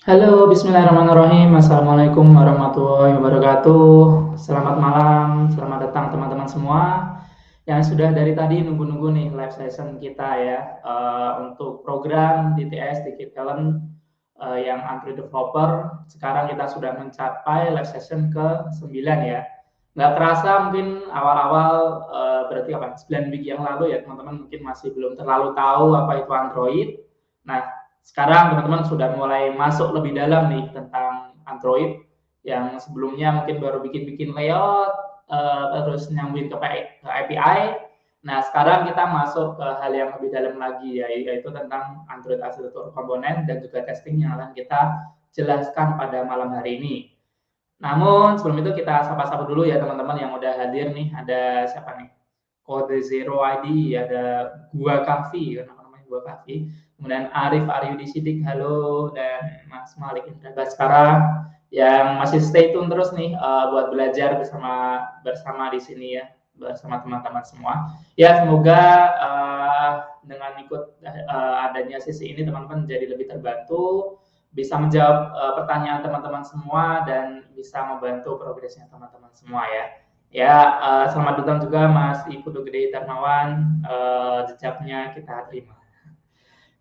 Halo, bismillahirrahmanirrahim. Assalamualaikum warahmatullahi wabarakatuh. Selamat malam, selamat datang teman-teman semua yang sudah dari tadi nunggu-nunggu nih live session kita ya untuk program DTS Dikit Talent yang Android Developer. Sekarang kita sudah mencapai live session ke-9 ya. Nggak kerasa mungkin awal-awal berarti apa 9 week yang lalu ya teman-teman mungkin masih belum terlalu tahu apa itu Android. Nah, sekarang teman-teman sudah mulai masuk lebih dalam nih tentang Android yang sebelumnya mungkin baru bikin-bikin layout terus nyambungin ke API. Nah, sekarang kita masuk ke hal yang lebih dalam lagi ya, yaitu tentang Android Architecture Component dan juga testing yang akan kita jelaskan pada malam hari ini. Namun sebelum itu kita sapa-sapa dulu ya teman-teman yang udah hadir nih. Ada siapa nih? Kode Zero ID, ada Gua Kafi, namanya Gua Kafi. Kemudian Arif Aryudi Sidik, halo, dan Mas Malik Indra Baskara yang masih stay tune terus nih buat belajar bersama di sini ya, bersama teman-teman semua. Ya semoga dengan ikut adanya sesi ini teman-teman jadi lebih terbantu, bisa menjawab pertanyaan teman-teman semua dan bisa membantu progresnya teman-teman semua ya. Ya, selamat datang juga Mas Iputu Gede Darmawan, jejaknya kita terima.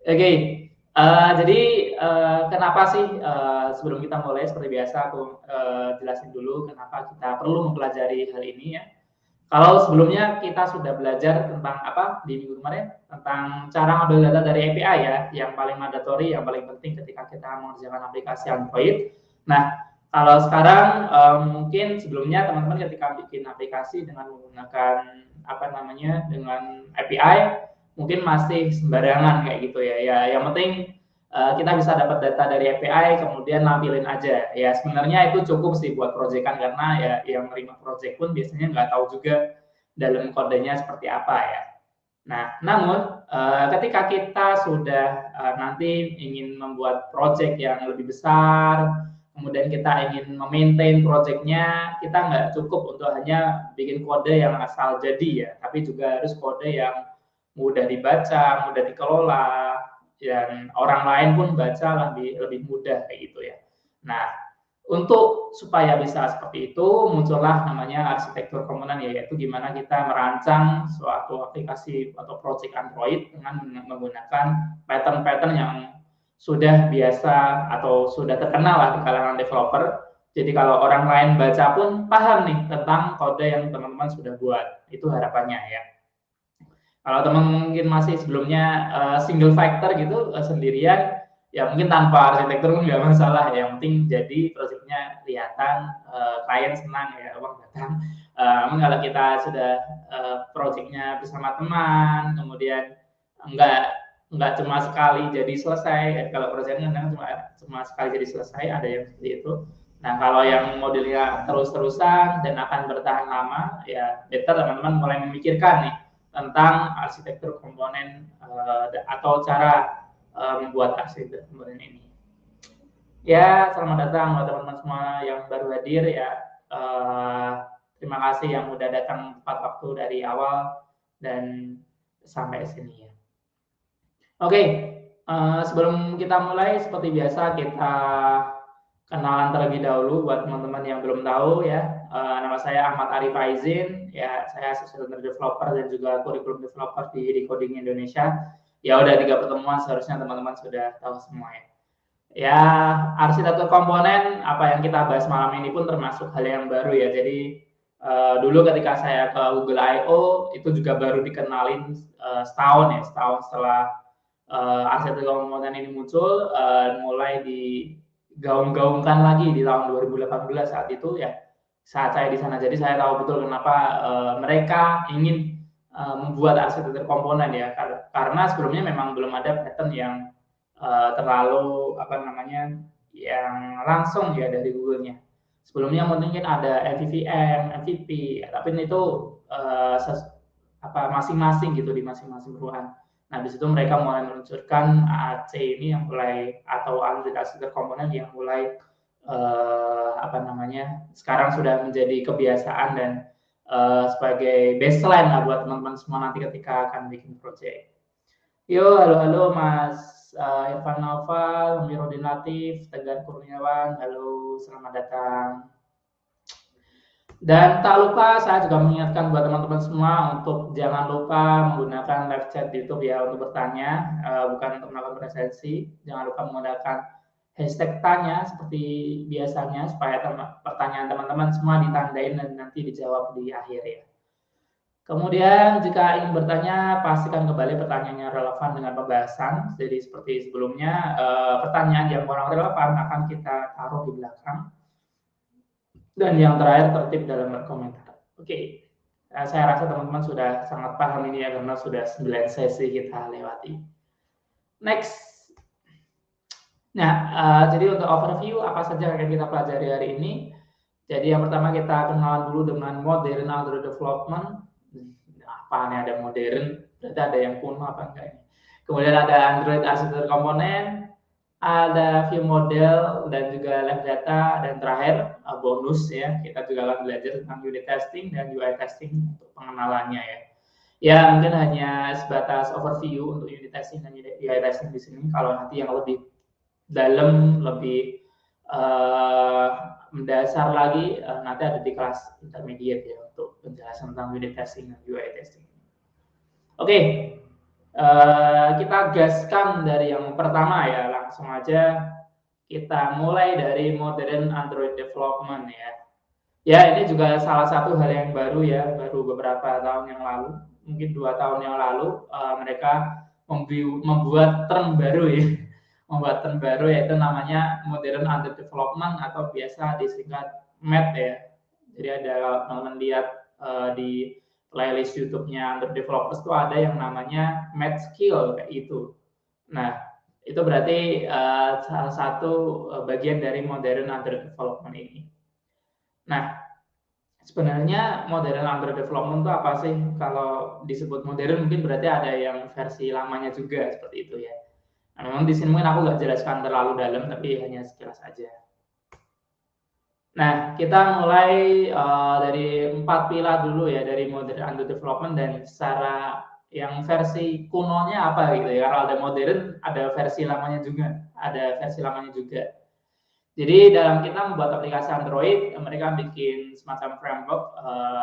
Oke, jadi kenapa sih sebelum kita mulai seperti biasa aku jelasin dulu kenapa kita perlu mempelajari hal ini ya. Kalau sebelumnya kita sudah belajar tentang apa di minggu kemarin tentang cara ngambil data dari API ya, yang paling mandatory, yang paling penting ketika kita mengerjakan aplikasi Android. Nah, kalau sekarang mungkin sebelumnya teman-teman ketika bikin aplikasi dengan menggunakan apa namanya dengan API mungkin masih sembarangan kayak gitu ya. Ya, yang penting kita bisa dapat data dari API kemudian nampilin aja ya sebenarnya itu cukup sih buat proyekan karena ya yang menerima proyek pun biasanya nggak tahu juga dalam kodenya seperti apa ya. Nah namun ketika kita sudah nanti ingin membuat proyek yang lebih besar kemudian kita ingin memaintain proyeknya kita nggak cukup untuk hanya bikin kode yang asal jadi ya tapi juga harus kode yang mudah dibaca mudah dikelola dan orang lain pun baca lebih mudah kayak gitu ya. Nah, untuk supaya bisa seperti itu muncullah namanya arsitektur komponen ya, yaitu gimana kita merancang suatu aplikasi atau project Android dengan menggunakan pattern-pattern yang sudah biasa atau sudah terkenal lah di kalangan developer. Jadi kalau orang lain baca pun paham nih tentang kode yang teman-teman sudah buat. Itu harapannya ya. Kalau teman mungkin masih sebelumnya single factor gitu sendirian, ya mungkin tanpa arsitektur pun nggak masalah. Yang penting jadi proyeknya kelihatan, klien senang ya uang datang. Namun kalau kita sudah proyeknya bersama teman, kemudian nggak nggak cuma sekali jadi selesai. Kalau proyeknya cuma sekali jadi selesai, ada yang seperti itu. Nah, kalau yang modelnya terus-terusan dan akan bertahan lama, ya better teman-teman mulai memikirkan nih tentang arsitektur komponen atau cara membuat arsitektur komponen ini. Ya, selamat datang buat teman-teman semua yang baru hadir ya. Terima kasih yang udah datang tepat waktu dari awal dan sampai sini ya. Oke, sebelum kita mulai seperti biasa kita kenalan terlebih dahulu buat teman-teman yang belum tahu ya. Nama saya Ahmad Arif Aizin, ya saya software developer dan juga curriculum developer di Decoding Indonesia. Ya udah 3 pertemuan seharusnya teman-teman sudah tahu semua ya. Ya, arsitektur komponen apa yang kita bahas malam ini pun termasuk hal yang baru ya. Jadi dulu ketika saya ke Google I/O itu juga baru dikenalin setahun setelah arsitektur komponen ini muncul, mulai digaung-gaungkan lagi di tahun 2018 saat itu ya. Saat saya di sana, jadi saya tahu betul kenapa mereka ingin membuat arsitektur komponen ya, karena sebelumnya memang belum ada pattern yang terlalu apa namanya yang langsung ya dari Google-nya. Sebelumnya mungkin ada MVVM, MVP, tapi itu masing-masing gitu di masing-masing perusahaan. Nah, di situ mereka mulai meluncurkan AAC ini yang mulai atau Android Architecture Component yang mulai sekarang sudah menjadi kebiasaan dan sebagai baseline lah buat teman-teman semua nanti ketika akan bikin project. Yo, halo Mas Irfan Naufal, Amiruddin Latif, Tegar Kurniawan, halo, selamat datang. Dan tak lupa saya juga mengingatkan buat teman-teman semua untuk jangan lupa menggunakan live chat di YouTube ya untuk bertanya, bukan untuk melakukan presensi. Jangan lupa menggunakan hashtag tanya seperti biasanya supaya pertanyaan teman-teman semua ditandain dan nanti dijawab di akhir ya. Kemudian jika ingin bertanya, pastikan kembali pertanyaannya relevan dengan pembahasan. Jadi seperti sebelumnya, pertanyaan yang kurang relevan akan kita taruh di belakang. Dan yang terakhir tertib dalam berkomentar. Oke, saya rasa teman-teman sudah sangat paham ini ya karena sudah 9 sesi kita lewati. Next. Nah, jadi untuk overview apa saja yang kita pelajari hari ini. Jadi yang pertama kita kenalan dulu dengan modern Android development. Apa nih ada modern? Berarti ada yang kuno apa enggak ini? Kemudian ada Android arsitektur komponen, ada view model dan juga live data, dan terakhir bonus ya, kita juga akan belajar tentang unit testing dan UI testing untuk pengenalannya ya. Ya mungkin hanya sebatas overview untuk unit testing dan UI testing di sini. Kalau nanti yang lebih dalam, lebih mendasar lagi nanti ada di kelas intermediate ya untuk penjelasan tentang unit testing dan UI testing. Oke. Kita gaskan dari yang pertama ya, langsung aja kita mulai dari modern Android development ya. Ya ini juga salah satu hal yang baru ya, baru beberapa tahun yang lalu, mungkin 2 tahun yang lalu mereka membuat term baru ya, membuat term baru yaitu namanya modern Android development atau biasa disingkat MED ya. Jadi ada teman-teman lihat di playlist YouTube-nya Android developers itu ada yang namanya Med Skill kayak itu. Nah, itu berarti salah satu bagian dari modern Android development ini. Nah, sebenarnya modern Android development itu apa sih? Kalau disebut modern mungkin berarti ada yang versi lamanya juga seperti itu ya. Nah, memang di sini mungkin aku nggak jelaskan terlalu dalam, tapi hanya sekilas aja. Nah, kita mulai dari 4 pilar dulu ya, dari modern Android development dan secara yang versi kunonya apa gitu ya. Kalau ada modern, ada versi lamanya juga. Jadi dalam kita membuat aplikasi Android, mereka bikin semacam framework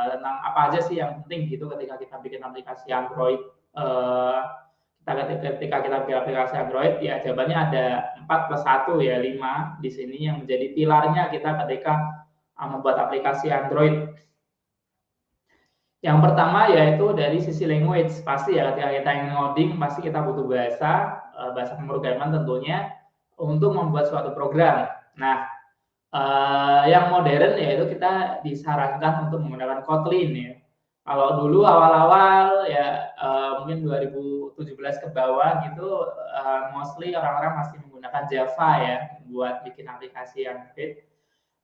tentang apa aja sih yang penting gitu ketika kita bikin aplikasi Android. Ketika kita bikin aplikasi Android, ya jawabannya ada 4 plus 1 ya 5 di sini yang menjadi pilarnya kita ketika membuat aplikasi Android. Yang pertama yaitu dari sisi language, pasti ya ketika kita ingin ngoding pasti kita butuh bahasa pemrograman tentunya untuk membuat suatu program. Nah, yang modern yaitu kita disarankan untuk menggunakan Kotlin ya. Kalau dulu awal-awal ya mungkin 2017 ke bawah gitu mostly orang-orang masih menggunakan Java ya buat bikin aplikasi Android.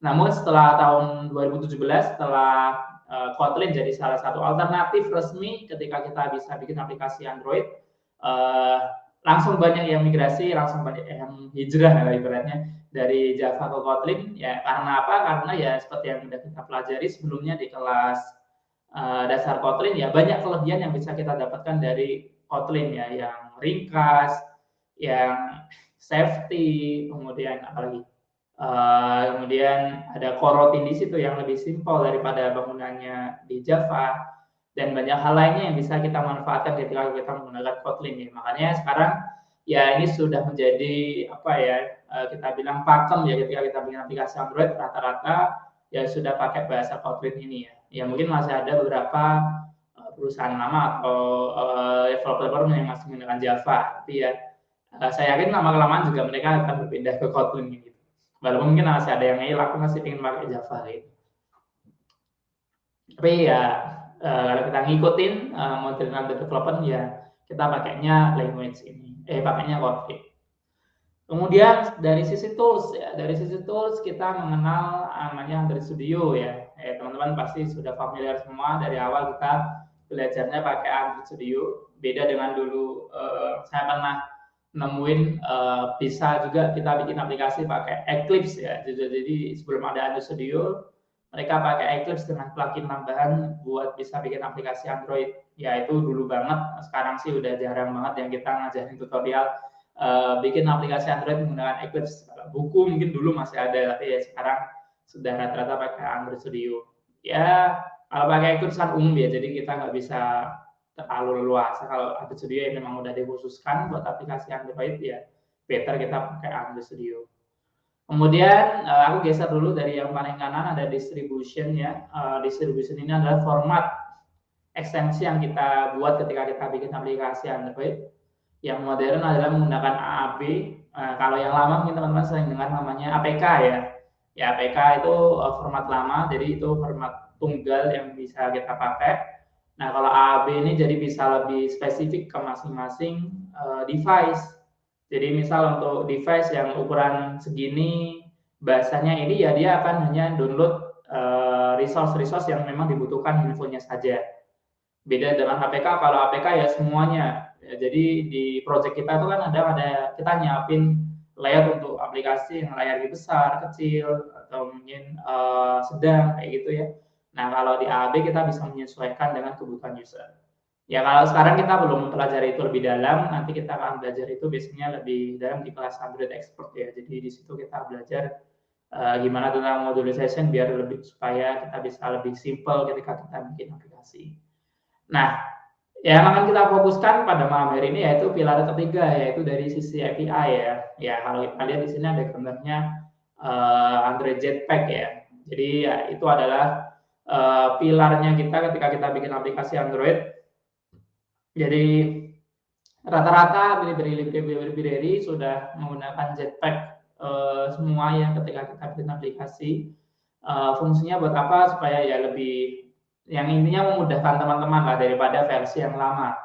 Namun setelah tahun 2017 setelah Kotlin jadi salah satu alternatif resmi ketika kita bisa bikin aplikasi Android, langsung banyak yang migrasi, langsung banyak yang hijrah ya ibaratnya dari Java ke Kotlin ya. Karena apa? Karena ya seperti yang sudah kita pelajari sebelumnya di kelas dasar Kotlin ya, banyak kelebihan yang bisa kita dapatkan dari Kotlin ya, yang ringkas, yang safety, kemudian apalagi kemudian ada coroutine di situ yang lebih simpel daripada bangunannya di Java, dan banyak hal lainnya yang bisa kita manfaatkan ketika kita menggunakan Kotlin ya. Makanya sekarang ya ini sudah menjadi apa ya, kita bilang pakem ya, ketika kita bikin aplikasi Android rata-rata ya sudah pakai bahasa Kotlin ini ya. Ya mungkin masih ada beberapa perusahaan lama atau developer yang masih menggunakan Java, tapi ya saya yakin lama-kelamaan juga mereka akan berpindah ke Kotlin gitu. Walaupun mungkin masih ada yang aku masih ingin pakai Java gitu. Tapi ya kalau kita ngikutin modern Android development ya kita pakainya language ini, pakainya Kotlin. Kemudian dari sisi tools ya, dari sisi tools kita mengenal namanya Android Studio ya. Teman-teman pasti sudah familiar semua, dari awal kita belajarnya pakai Android Studio. Beda dengan dulu saya pernah nemuin bisa juga kita bikin aplikasi pakai Eclipse ya. Jadi sebelum ada Android Studio, mereka pakai Eclipse dengan plugin tambahan buat bisa bikin aplikasi Android. Ya itu dulu banget, sekarang sih udah jarang banget yang kita ngajarin tutorial bikin aplikasi Android menggunakan Eclipse. Buku mungkin dulu masih ada, tapi ya sekarang sudah rata-rata pakai Android Studio. Ya, kalau pakai Eclipse kan umum ya, jadi kita nggak bisa terlalu leluasa. Kalau Android Studio yang memang udah dikhususkan buat aplikasi Android, ya better kita pakai Android Studio. Kemudian aku geser dulu dari yang paling kanan, ada distribution ya. Distribution ini adalah format ekstensi yang kita buat ketika kita bikin aplikasi Android. Yang modern adalah menggunakan AAB. Kalau yang lama mungkin teman-teman sering dengar namanya APK ya. Ya APK itu format lama, jadi itu format tunggal yang bisa kita pakai. Nah kalau AAB ini jadi bisa lebih spesifik ke masing-masing device. Jadi misal untuk device yang ukuran segini, bahasanya ini ya dia akan hanya download resource-resource yang memang dibutuhkan infonya saja. Beda dengan APK, kalau APK ya semuanya. Ya, jadi di project kita itu kan ada kita nyiapin layout untuk aplikasi yang layarnya besar, kecil, atau mungkin sedang kayak gitu ya. Nah kalau di AAB kita bisa menyesuaikan dengan kebutuhan user. Ya kalau sekarang kita belum mempelajari itu lebih dalam, nanti kita akan belajar itu biasanya lebih dalam di kelas Android Expert ya. Jadi di situ kita belajar gimana tentang modularization biar lebih supaya kita bisa lebih simple ketika kita bikin aplikasi. Nah, yang akan kita fokuskan pada malam hari ini yaitu pilar ketiga, yaitu dari sisi API ya. Ya kalau kita lihat di sini ada gambarnya Android Jetpack ya. Jadi ya itu adalah pilarnya kita ketika kita bikin aplikasi Android. Jadi rata-rata library sudah menggunakan Jetpack semua ya ketika kita bikin aplikasi. Fungsinya buat apa? Supaya ya lebih, yang intinya memudahkan teman-teman lah daripada versi yang lama.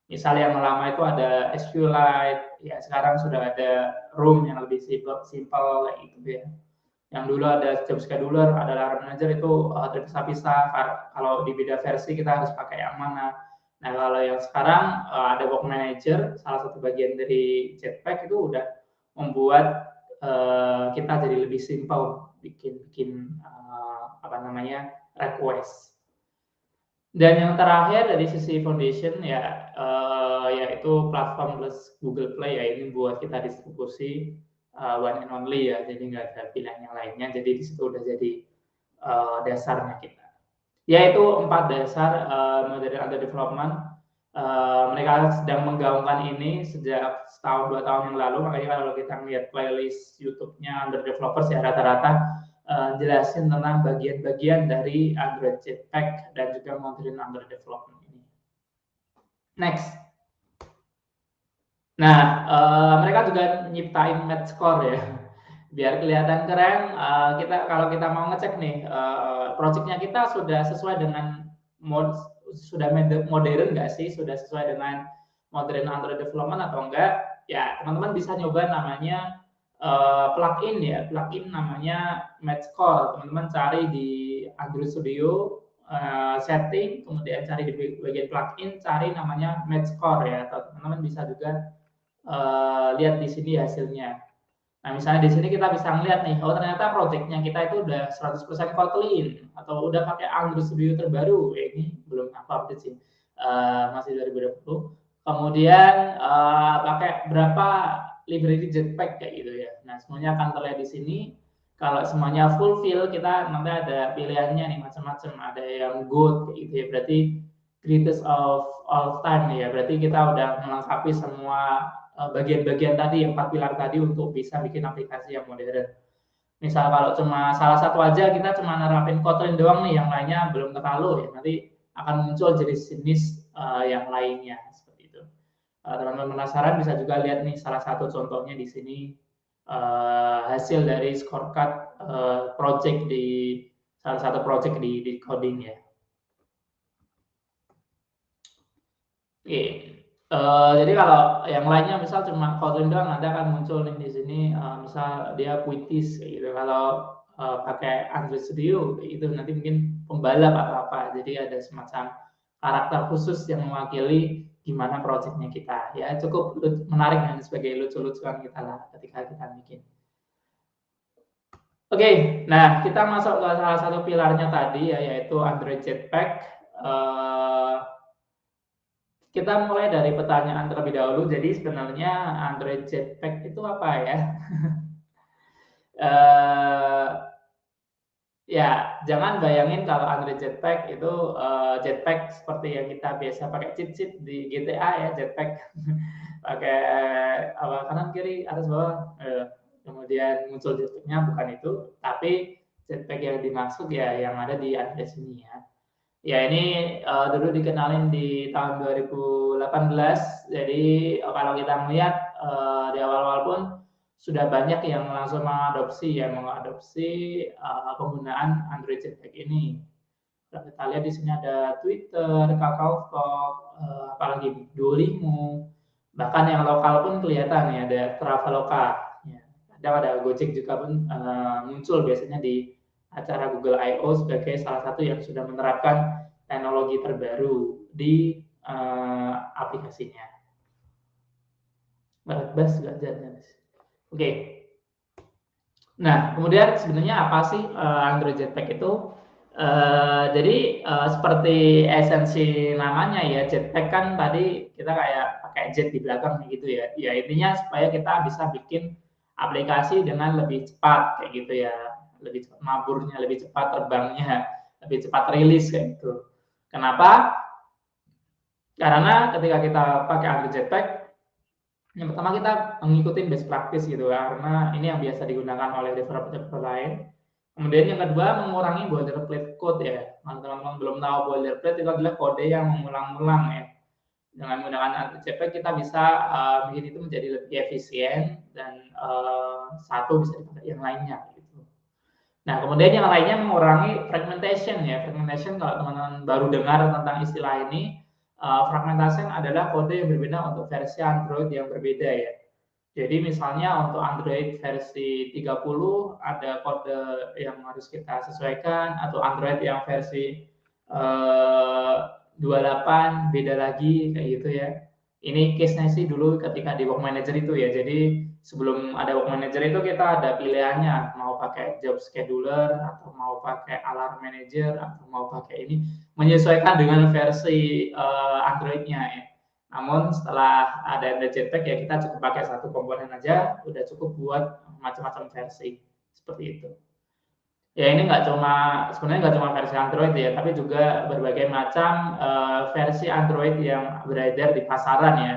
Misal yang lama itu ada SQLite, ya sekarang sudah ada Room yang lebih simple kayak gitu ya. Yang dulu ada job scheduler, ada layar manager itu terpisah-pisah. Kalau di beda versi kita harus pakai yang mana. Nah kalau yang sekarang ada work manager, salah satu bagian dari Jetpack itu udah membuat kita jadi lebih simple bikin apa namanya request. Dan yang terakhir dari sisi foundation ya yaitu platform plus Google Play ya, ini buat kita distribusi one and only ya, jadi nggak ada pilihan yang lainnya. Jadi di situ udah jadi dasarnya kita. Yaitu 4 dasar modern under development. Mereka sedang menggaungkan ini sejak setahun 2 tahun yang lalu. Makanya kalau kita lihat playlist YouTube-nya Under Developers ya rata-rata jelasin tentang bagian-bagian dari Android Jetpack dan juga modern Under Development ini. Next. Nah, mereka juga nyiptain match score ya. Biar kelihatan keren, kalau kita mau ngecek nih, projectnya kita sudah sesuai dengan sudah modern nggak sih, sudah sesuai dengan modern Android development atau enggak? Ya teman-teman bisa nyoba namanya plugin ya, plugin namanya Matchcore. Teman-teman cari di Android Studio, setting, kemudian cari di bagian plugin, cari namanya Matchcore ya, atau teman-teman bisa juga lihat di sini hasilnya. Nah, misalnya di sini kita bisa melihat nih, oh ternyata projectnya kita itu udah 100% Kotlin atau udah pakai Android Studio terbaru. Ini belum update sih, masih 2020. Kemudian pakai berapa library Jetpack kayak gitu ya. Nah, semuanya akan terlihat di sini. Kalau semuanya fulfill, kita nanti ada pilihannya nih macam-macam. Ada yang good kayak gitu ya. Berarti greatest of all time ya. Berarti kita udah melengkapi semua bagian-bagian tadi, 4 pilar tadi untuk bisa bikin aplikasi yang modern. Misal kalau cuma salah satu aja kita cuma nerapin Kotlin doang nih, yang lainnya belum terlalu ya, nanti akan muncul jenis-jenis yang lainnya seperti itu. Teman-teman penasaran bisa juga lihat nih salah satu contohnya di sini, hasil dari scorecard project di salah satu project di coding ya. Oke. Jadi kalau yang lainnya misal cuma Kotlin doang, nanti akan muncul nih di sini misal dia puitis kayak gitu. Kalau pakai Android Studio kayak gitu nanti mungkin pembalap atau apa. Jadi ada semacam karakter khusus yang mewakili gimana projectnya kita. Ya cukup menarik dan sebagai lucu-lucuan kita lah ketika kita bikin. Oke, nah kita masuk ke salah satu pilarnya tadi ya, yaitu Android Jetpack. kita mulai dari pertanyaan terlebih dahulu. Jadi sebenarnya Android Jetpack itu apa ya? uh, Ya, jangan bayangin kalau Android Jetpack itu jetpack seperti yang kita biasa pakai cheat-cheat di GTA ya, jetpack pakai apa kanan kiri atas bawah, kemudian muncul jetpacknya, bukan itu, tapi jetpack yang dimaksud ya yang ada di Android sini ya. Ya ini dulu dikenalin di tahun 2018, jadi kalau kita melihat di awal-awal pun sudah banyak yang langsung mengadopsi penggunaan Android Jetpack ini. Kalau kita lihat di sini ada Twitter, KakaoTalk, apalagi Duolingo, bahkan yang lokal pun kelihatan ya, ada Traveloka. Ya. Kadang ada Gojek juga pun muncul biasanya di acara Google I/O sebagai salah satu yang sudah menerapkan teknologi terbaru di aplikasinya. Bas gak jalan. Oke. Nah, kemudian sebenarnya apa sih Android Jetpack itu? Jadi seperti esensi namanya ya, jetpack kan tadi kita kayak pakai jet di belakang gitu ya. Ya intinya supaya kita bisa bikin aplikasi dengan lebih cepat kayak gitu ya, lebih cepat maburnya, lebih cepat terbangnya, lebih cepat rilis kayak gitu. Kenapa? Karena ketika kita pakai Android Jetpack, yang pertama kita mengikuti best practice gitu ya, karena ini yang biasa digunakan oleh developer lain. Kemudian yang kedua, mengurangi boilerplate code ya. Kalau teman-teman belum tahu, boilerplate itu adalah kode yang mengulang-ulang ya. Dengan menggunakan Android Jetpack kita bisa bikin itu menjadi lebih efisien dan satu bisa dipakai yang lainnya gitu. Nah, kemudian yang lainnya mengurangi fragmentation ya. Fragmentation kalau teman-teman baru dengar tentang istilah ini, fragmentation adalah kode yang berbeda untuk versi Android yang berbeda ya. Jadi misalnya untuk Android versi 30 ada kode yang harus kita sesuaikan, atau Android yang versi 28 beda lagi kayak gitu ya. Ini case-nya sih dulu ketika di Work Manager itu ya. Jadi sebelum ada Work Manager itu kita ada pilihannya, mau pakai Job Scheduler atau mau pakai Alarm Manager atau mau pakai ini, menyesuaikan dengan versi Android-nya ya. Namun setelah ada Jetpack ya kita cukup pakai satu komponen aja, udah cukup buat macam-macam versi seperti itu. Ya ini sebenarnya nggak cuma versi Android ya, tapi juga berbagai macam versi Android yang beredar di pasaran ya.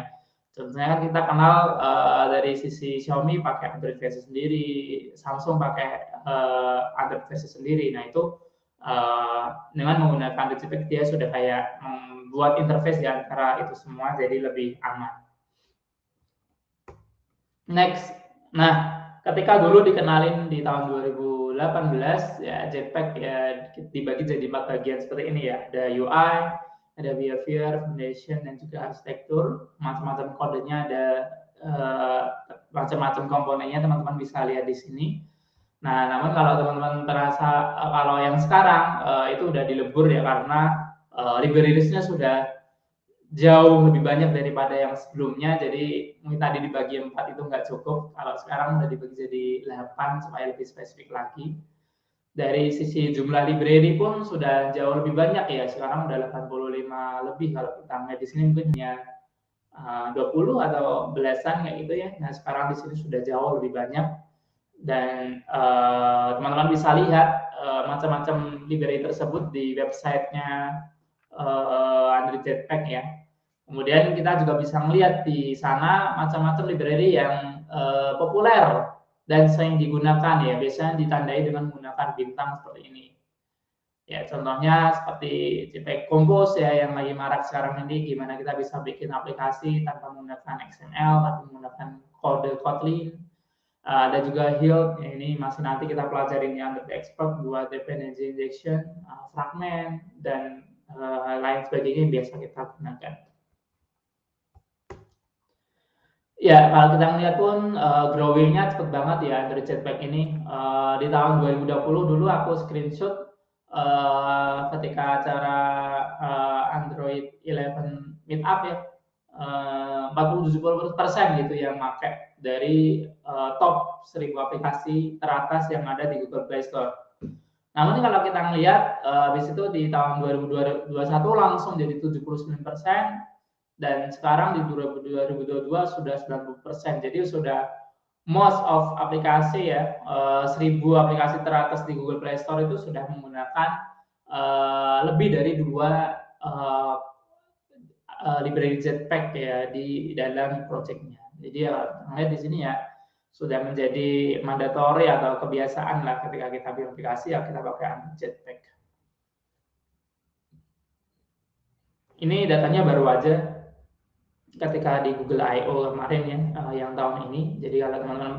Contohnya kan kita kenal dari sisi Xiaomi pakai Android versi sendiri, Samsung pakai Android versi sendiri. Nah itu dengan menggunakan Android Jetpack dia sudah kayak membuat interface di antara itu semua jadi lebih aman. Next, nah ketika dulu dikenalin di tahun 2018 ya, Jetpack ya dibagi jadi 4 bagian seperti ini ya. Ada UI, ada behavior, foundation, dan juga arsitektur. Macam-macam kodenya ada, macam-macam komponennya teman-teman bisa lihat di sini. Nah, namun kalau teman-teman terasa kalau yang sekarang itu udah dilebur ya, karena librariesnya sudah jauh lebih banyak daripada yang sebelumnya. Jadi mungkin tadi dibagi 4 itu nggak cukup, kalau sekarang udah dibagi jadi 8 supaya lebih spesifik lagi. Dari sisi jumlah library pun sudah jauh lebih banyak ya, sekarang udah 85 lebih, kalau kita melihat di sini mungkin hanya 20 atau belasan kayak gitu ya. Nah sekarang di sini sudah jauh lebih banyak, dan teman-teman bisa lihat macam-macam library tersebut di websitenya Android Jetpack ya. Kemudian kita juga bisa melihat di sana macam-macam library yang populer dan sering digunakan ya, biasanya ditandai dengan menggunakan bintang seperti ini. Ya, contohnya seperti Jetpack Compose ya yang lagi marak sekarang ini, gimana kita bisa bikin aplikasi tanpa menggunakan XML tapi menggunakan kode Kotlin. Ada juga Hilt, ya ini masih nanti kita pelajari di Android Expert buat dependency injection, fragment, dan lain sebagainya yang biasa kita gunakan. Ya, kalau kita melihat pun growing-nya cepet banget ya Android Jetpack ini. Di tahun 2020 dulu aku screenshot ketika acara Android 11 Meetup ya, 40-70% gitu yang pakai dari top 1000 aplikasi teratas yang ada di Google Play Store. Namun kalau kita melihat habis itu di tahun 2021 langsung jadi 79%, dan sekarang di 2022 sudah 90%. Jadi sudah most of aplikasi ya, 1000 aplikasi teratas di Google Play Store itu sudah menggunakan lebih dari 2 library Jetpack ya di dalam projectnya. Jadi ya lihat di sini ya sudah menjadi mandatory atau kebiasaan lah ketika kita bikin aplikasi ya kita pakai Jetpack. Ini datanya baru aja ketika di Google I/O kemarin ya, yang tahun ini. Jadi kalau teman-teman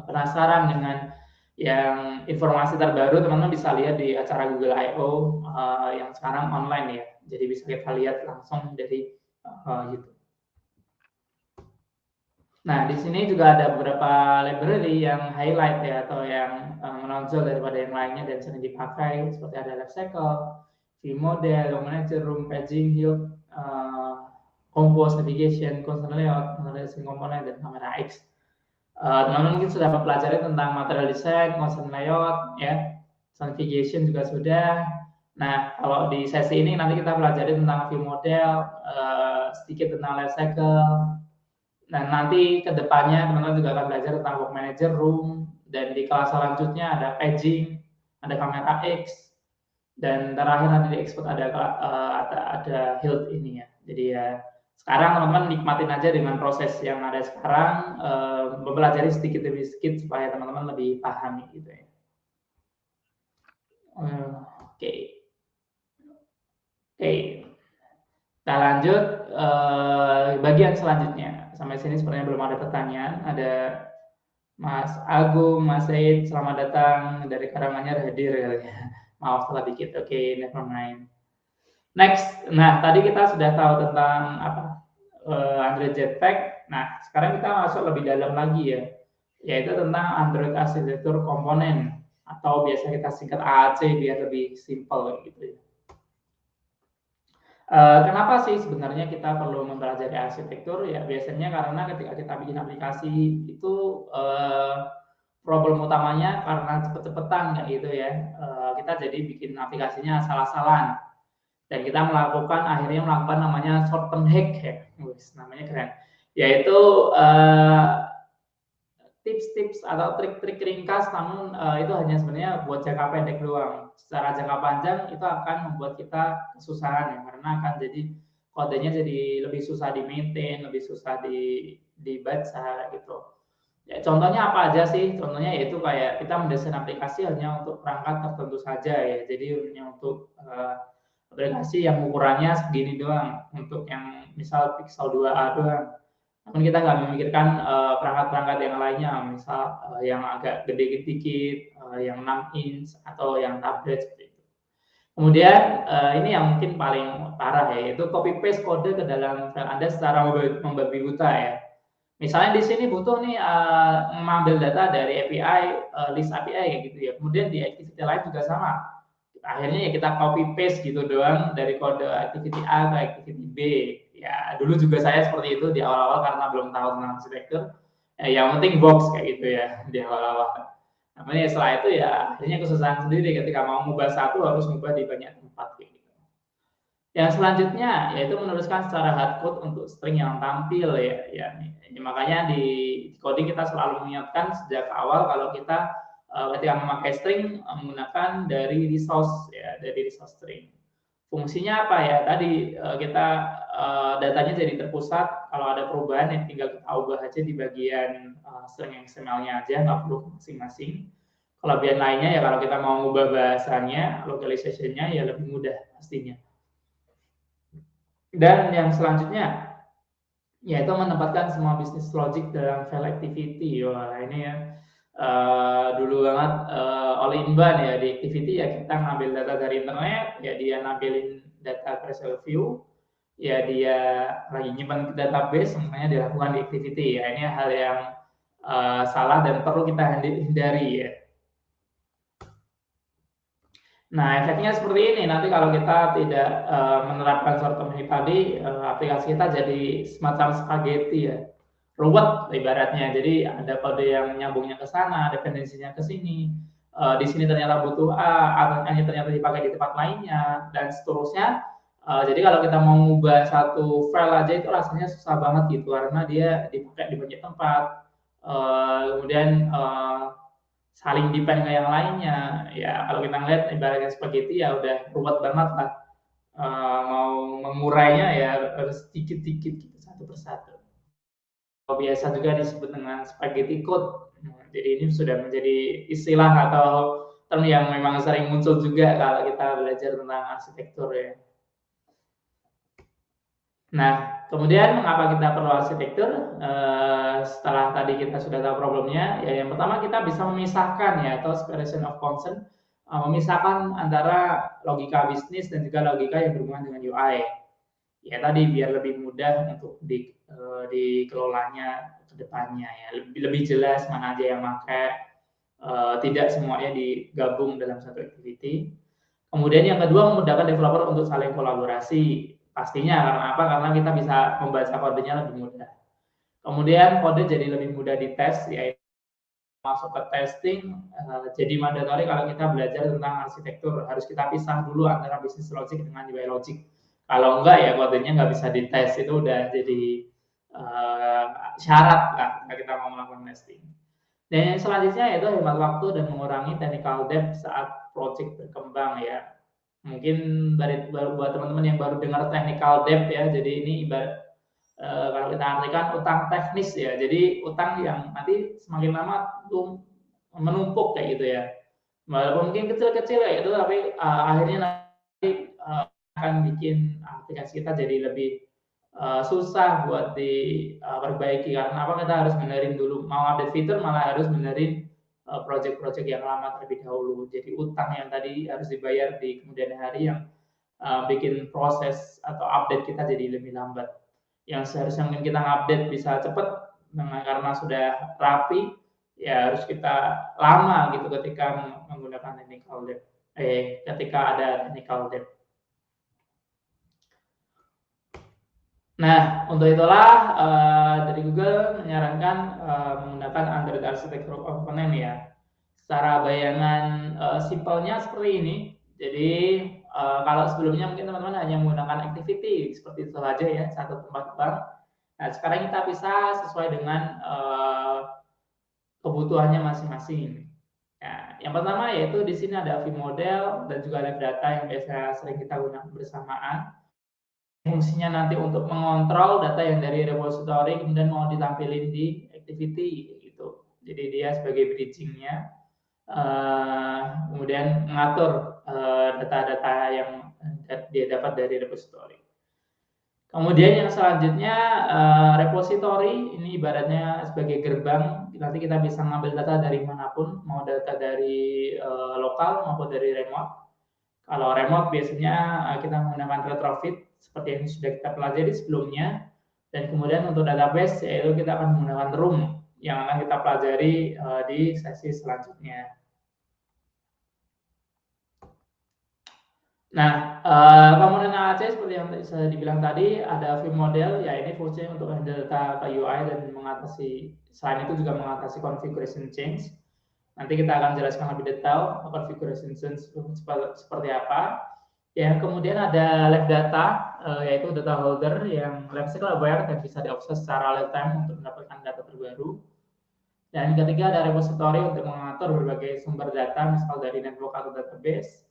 penasaran dengan yang informasi terbaru, teman-teman bisa lihat di acara Google I/O yang sekarang online ya. Jadi bisa kita lihat langsung dari YouTube. Nah, di sini juga ada beberapa library yang highlight ya atau yang menonjol daripada yang lainnya dan sering dipakai seperti ada LiveCycle, ViewModel, Log Manager, Room, Paging, Hill, Compose, Navigation, Constant Layout, Analyzing Component, dan Camera X. Teman-teman mungkin sudah mempelajari tentang material design, constant layout, ya, navigation juga sudah. Nah, kalau di sesi ini nanti kita pelajari tentang view model, sedikit tentang life cycle. Dan nanti ke depannya teman-teman juga akan belajar tentang work manager, room, dan di kelas selanjutnya ada paging, ada kamera X, dan terakhir nanti di export ada Hilt ini ya. Jadi ya sekarang teman-teman nikmatin aja dengan proses yang ada sekarang, mempelajari sedikit demi sedikit supaya teman-teman lebih pahami gitu ya. Oke. Kita lanjut bagian selanjutnya. Sampai sini sebenarnya belum ada pertanyaan. Ada Mas Agung, Mas Said, selamat datang dari Karanganyar hadir katanya. Maaf salah dikit. Oke, never mind. Next, nah tadi kita sudah tahu tentang apa Android Jetpack. Nah, sekarang kita masuk lebih dalam lagi ya, yaitu tentang Android Arsitektur Komponen atau biasa kita singkat AAC biar lebih simple gitu ya. Kenapa sih sebenarnya kita perlu mempelajari arsitektur? Ya biasanya karena ketika kita bikin aplikasi itu problem utamanya karena cepet-cepetan kayak gitu ya. Kita jadi bikin aplikasinya asal-asalan. Dan kita akhirnya melakukan namanya short term hack ya, namanya keren, yaitu tips-tips atau trik-trik ringkas, namun itu hanya sebenarnya buat jangka pendek doang. Secara jangka panjang itu akan membuat kita kesusahan ya, karena akan jadi kodenya jadi lebih susah di maintain, lebih susah dibaca gitu. Ya, contohnya apa aja sih? Contohnya yaitu kayak kita mendesain aplikasi hanya untuk perangkat tertentu saja ya, jadi hanya untuk aplikasi yang ukurannya segini doang, untuk yang misal pixel 2a doang. Namun kita nggak memikirkan perangkat-perangkat yang lainnya, misal yang agak gede dikit, yang 6 inch atau yang tablet seperti itu. Kemudian ini yang mungkin paling parah ya, yaitu copy paste kode ke dalam file Anda secara membabi buta ya. Misalnya di sini butuh nih mengambil data dari API, list API kayak gitu ya. Kemudian di activity lain juga sama. Akhirnya ya kita copy paste gitu doang dari kode activity A ke activity B. Ya dulu juga saya seperti itu di awal-awal karena belum tahu tentang arsitektur. Yang penting box kayak gitu ya di awal-awal. Namanya setelah itu ya akhirnya kesusahan sendiri ketika mau ngubah satu harus ngubah di banyak tempat kayak gitu. Yang selanjutnya yaitu menuliskan secara hardcode untuk string yang tampil ya makanya di coding kita selalu mengingatkan sejak awal kalau kita ketika memakai string menggunakan dari resource ya, dari resource string. Fungsinya apa ya? Tadi kita datanya jadi terpusat. Kalau ada perubahan ya tinggal kita ubah aja di bagian string XML-nya aja, nggak perlu masing-masing. Kelebihan lainnya ya kalau kita mau ubah bahasanya, localization-nya ya lebih mudah pastinya. Dan yang selanjutnya yaitu menempatkan semua bisnis logic dalam file activity. Wah ini ya dulu banget all-in-one ya di activity ya kita ngambil data dari internet ya dia nampilin data Excel view ya dia lagi nyimpan database semuanya dilakukan di activity ya ini hal yang salah dan perlu kita hindari ya. Nah, efeknya seperti ini. Nanti kalau kita tidak menerapkan short term hack tadi, aplikasi kita jadi semacam spaghetti ya. Ruwet ibaratnya. Jadi ada kode yang nyambungnya ke sana, dependensinya ke sini. Di sini ternyata butuh A, hanya ternyata dipakai di tempat lainnya dan seterusnya. Jadi kalau kita mau ngubah satu file aja itu rasanya susah banget gitu karena dia dipakai di banyak tempat. Kemudian saling depend ke yang lainnya. Ya kalau kita ngeliat ibaratnya spaghetti ya udah ruwet banget lah. Mau mengurainya ya harus dikit-dikit gitu satu persatu. Biasa juga disebut dengan spaghetti code. Jadi ini sudah menjadi istilah atau term yang memang sering muncul juga kalau kita belajar tentang arsitektur ya. Nah, kemudian mengapa kita perlu arsitektur? Setelah tadi kita sudah tahu problemnya, ya yang pertama kita bisa memisahkan ya atau separation of concern, memisahkan antara logika bisnis dan juga logika yang berhubungan dengan UI. Ya tadi biar lebih mudah untuk dikelolanya ke depannya ya, lebih jelas mana aja yang pakai, tidak semuanya digabung dalam satu activity. Kemudian yang kedua memudahkan developer untuk saling kolaborasi. Pastinya karena apa? Karena kita bisa membaca kodenya lebih mudah. Kemudian kode jadi lebih mudah dites, yaitu masuk ke testing. Jadi mandatory kalau kita belajar tentang arsitektur harus kita pisah dulu antara business logic dengan UI logic. Kalau enggak ya kodenya nggak bisa dites, itu udah jadi syarat lah kita mau melakukan testing. Dan yang selanjutnya yaitu hemat waktu dan mengurangi technical debt saat project berkembang ya. Mungkin buat teman-teman yang baru dengar technical debt ya, jadi ini ibarat kalau kita artikan utang teknis ya. Jadi utang yang nanti semakin lama tuh menumpuk kayak gitu ya. Walaupun mungkin kecil-kecil ya itu, tapi akhirnya nanti akan bikin aplikasi kita jadi lebih susah buat diperbaiki karena apa, kita harus benerin dulu, mau update fitur malah harus benerin project-project yang lama terlebih dahulu. Jadi utang yang tadi harus dibayar di kemudian hari yang bikin proses atau update kita jadi lebih lambat. Yang seharusnya mungkin kita update bisa cepat karena sudah rapi, ya harus kita lama gitu ketika menggunakan technical debt. Ketika ada technical debt. Nah, untuk itulah dari Google menyarankan menggunakan Android Architecture Component ya. Secara bayangan simpelnya seperti ini. Jadi kalau sebelumnya mungkin teman-teman hanya menggunakan activity seperti itu saja ya, satu tempat bank. Nah, sekarang kita bisa sesuai dengan kebutuhannya masing-masing. Nah, yang pertama yaitu di sini ada view model dan juga live data yang biasa sering kita gunakan bersamaan. Fungsinya nanti untuk mengontrol data yang dari repository kemudian mau ditampilin di activity gitu. Jadi dia sebagai bridging-nya, kemudian mengatur data-data yang dia dapat dari repository. Kemudian yang selanjutnya repository ini ibaratnya sebagai gerbang, nanti kita bisa ngambil data dari manapun, mau data dari lokal maupun dari remote. Kalau remote biasanya kita menggunakan retrofit seperti yang sudah kita pelajari sebelumnya, dan kemudian untuk database yaitu kita akan menggunakan room yang akan kita pelajari di sesi selanjutnya. Nah, komponen AAC seperti yang saya dibilang tadi ada view model, ya ini fungsinya untuk handle data ke UI dan mengatasi, selain itu juga mengatasi configuration change. Nanti kita akan jelaskan lebih detail configuration change seperti apa. Ya, kemudian ada live data, yaitu data holder yang lifecycle aware dan bisa diakses secara real time untuk mendapatkan data terbaru. Dan ketiga ada repository untuk mengatur berbagai sumber data, misal dari network atau database.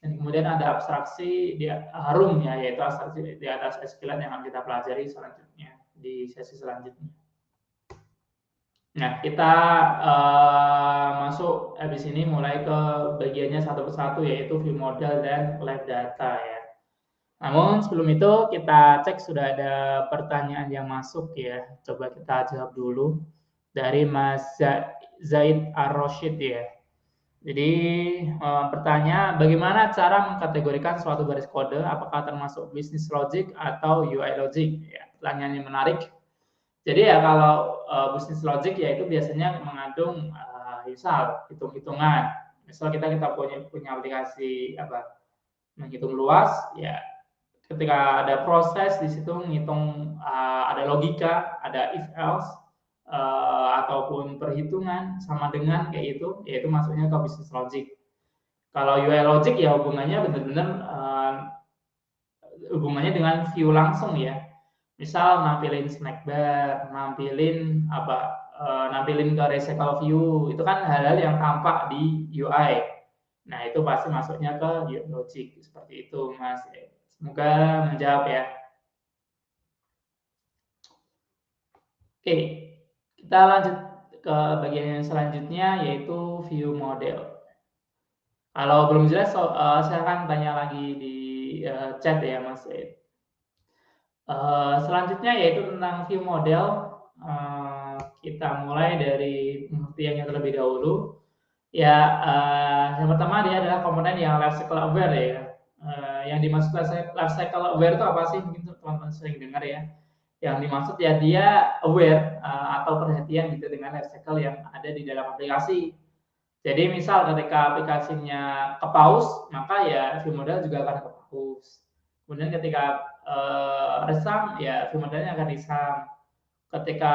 Dan kemudian ada abstraksi di room ya, yaitu abstraksi di atas SQL yang akan kita pelajari selanjutnya di sesi selanjutnya. Nah, kita masuk habis ini mulai ke bagiannya satu persatu, yaitu view model dan live data ya. Namun sebelum itu kita cek sudah ada pertanyaan yang masuk ya. Coba kita jawab dulu dari Mas Zaid Ar-Roshid ya. Jadi pertanyaan, bagaimana cara mengkategorikan suatu baris kode, apakah termasuk business logic atau UI logic? Ya, pertanyaan yang menarik. Jadi ya kalau business logic ya itu biasanya mengandung misal hitung-hitungan. Misal kita punya aplikasi apa, menghitung luas, ya ketika ada proses di situ menghitung, ada logika, ada if else, ataupun perhitungan sama dengan kayak itu, yaitu masuknya ke business logic. Kalau UI logic ya hubungannya benar-benar hubungannya dengan view langsung ya. Misal nampilin snack bar, nampilin nampilin ke recycle view, itu kan hal-hal yang tampak di UI. Nah, itu pasti masuknya ke logic seperti itu, Mas. Semoga menjawab ya. Oke, kita lanjut ke bagian yang selanjutnya yaitu view model. Kalau belum jelas silahkan tanya lagi di chat ya, Mas. Selanjutnya yaitu tentang view model. Kita mulai dari pengertiannya terlebih dahulu. Ya, yang pertama dia adalah komponen yang life cycle aware ya. Yang dimaksud life cycle aware itu apa sih? Mungkin teman-teman sering dengar ya. Yang dimaksud ya dia aware atau perhatian gitu dengan life cycle yang ada di dalam aplikasi. Jadi misal ketika aplikasinya ke pause, maka ya view model juga akan ke pause. Kemudian ketika resam, ya view modelnya akan resam. Ketika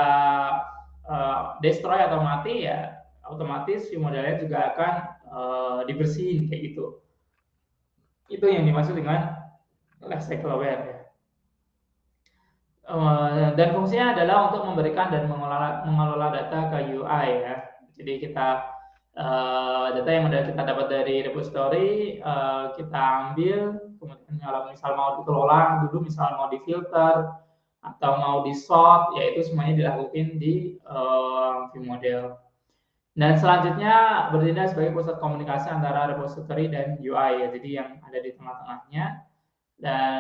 destroy atau mati, ya otomatis view modelnya juga akan dibersihin kayak gitu. Itu yang dimaksud dengan life cycle aware ya. Dan fungsinya adalah untuk memberikan dan mengelola data ke UI ya. Jadi kita data yang udah kita dapat dari repository kita ambil, kemudian kalau misal mau dikelola dulu, misal mau difilter atau mau di sort, ya itu semuanya dilakukan di view model. Dan selanjutnya bertindak sebagai pusat komunikasi antara repository dan UI ya, jadi yang ada di tengah-tengahnya. Dan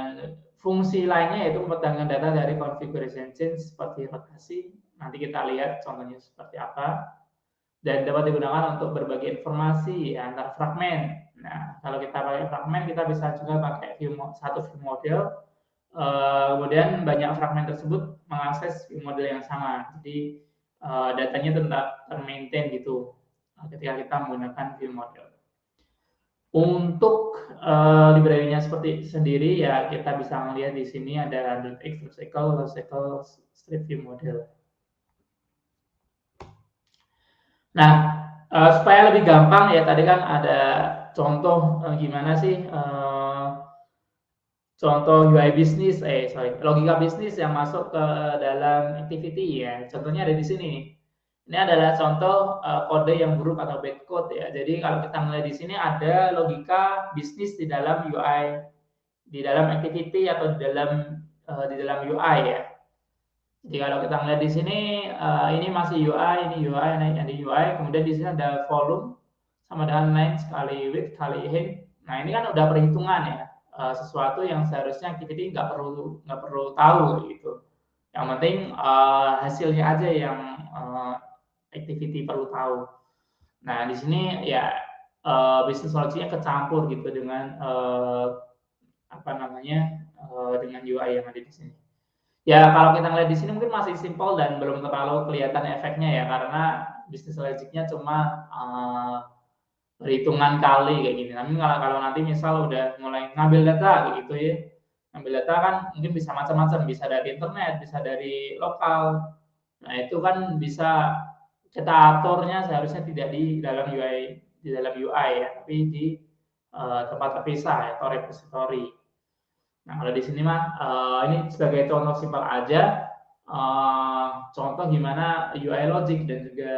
fungsi lainnya yaitu mempertahankan data dari configuration change seperti rotasi. Nanti kita lihat contohnya seperti apa. Dan dapat digunakan untuk berbagi informasi ya, antar fragmen. Nah, kalau kita pakai fragmen, kita bisa juga pakai satu view model. Kemudian banyak fragmen tersebut mengakses view model yang sama. Jadi datanya tetap termaintain gitu ketika kita menggunakan view model. Untuk library-nya seperti sendiri ya kita bisa melihat di sini ada DirectX, Recycle, Strip View Model. Nah, supaya lebih gampang ya tadi kan ada contoh gimana sih contoh UI bisnis, logika bisnis yang masuk ke dalam activity ya. Contohnya ada di sini nih. Ini adalah contoh kode yang buruk atau bad code ya. Jadi kalau kita melihat di sini ada logika bisnis di dalam UI, di dalam activity atau di dalam UI ya. Jadi kalau kita melihat di sini ini masih UI, ini UI, ini UI, kemudian di sini ada volume sama dengan length kali width kali height. Nah ini kan udah perhitungan ya, sesuatu yang seharusnya activity nggak perlu tahu gitu. Yang penting hasilnya aja yang activity perlu tahu. Nah di sini ya bisnis logic-nya kecampur gitu dengan apa namanya dengan UI yang ada di sini. Ya kalau kita ngeliat di sini mungkin masih simpel dan belum terlalu kelihatan efeknya ya karena bisnis logic-nya cuma perhitungan kali kayak gini. Tapi kalau nanti misal udah mulai ngambil data kayak gitu ya, ngambil data kan mungkin bisa macam-macam, bisa dari internet, bisa dari lokal. Nah itu kan bisa kita aturnya seharusnya tidak di dalam UI ya, tapi di tempat terpisah ya, atau repository. Nah, kalau di sini mah ini sebagai contoh simpel aja, contoh gimana UI logic dan juga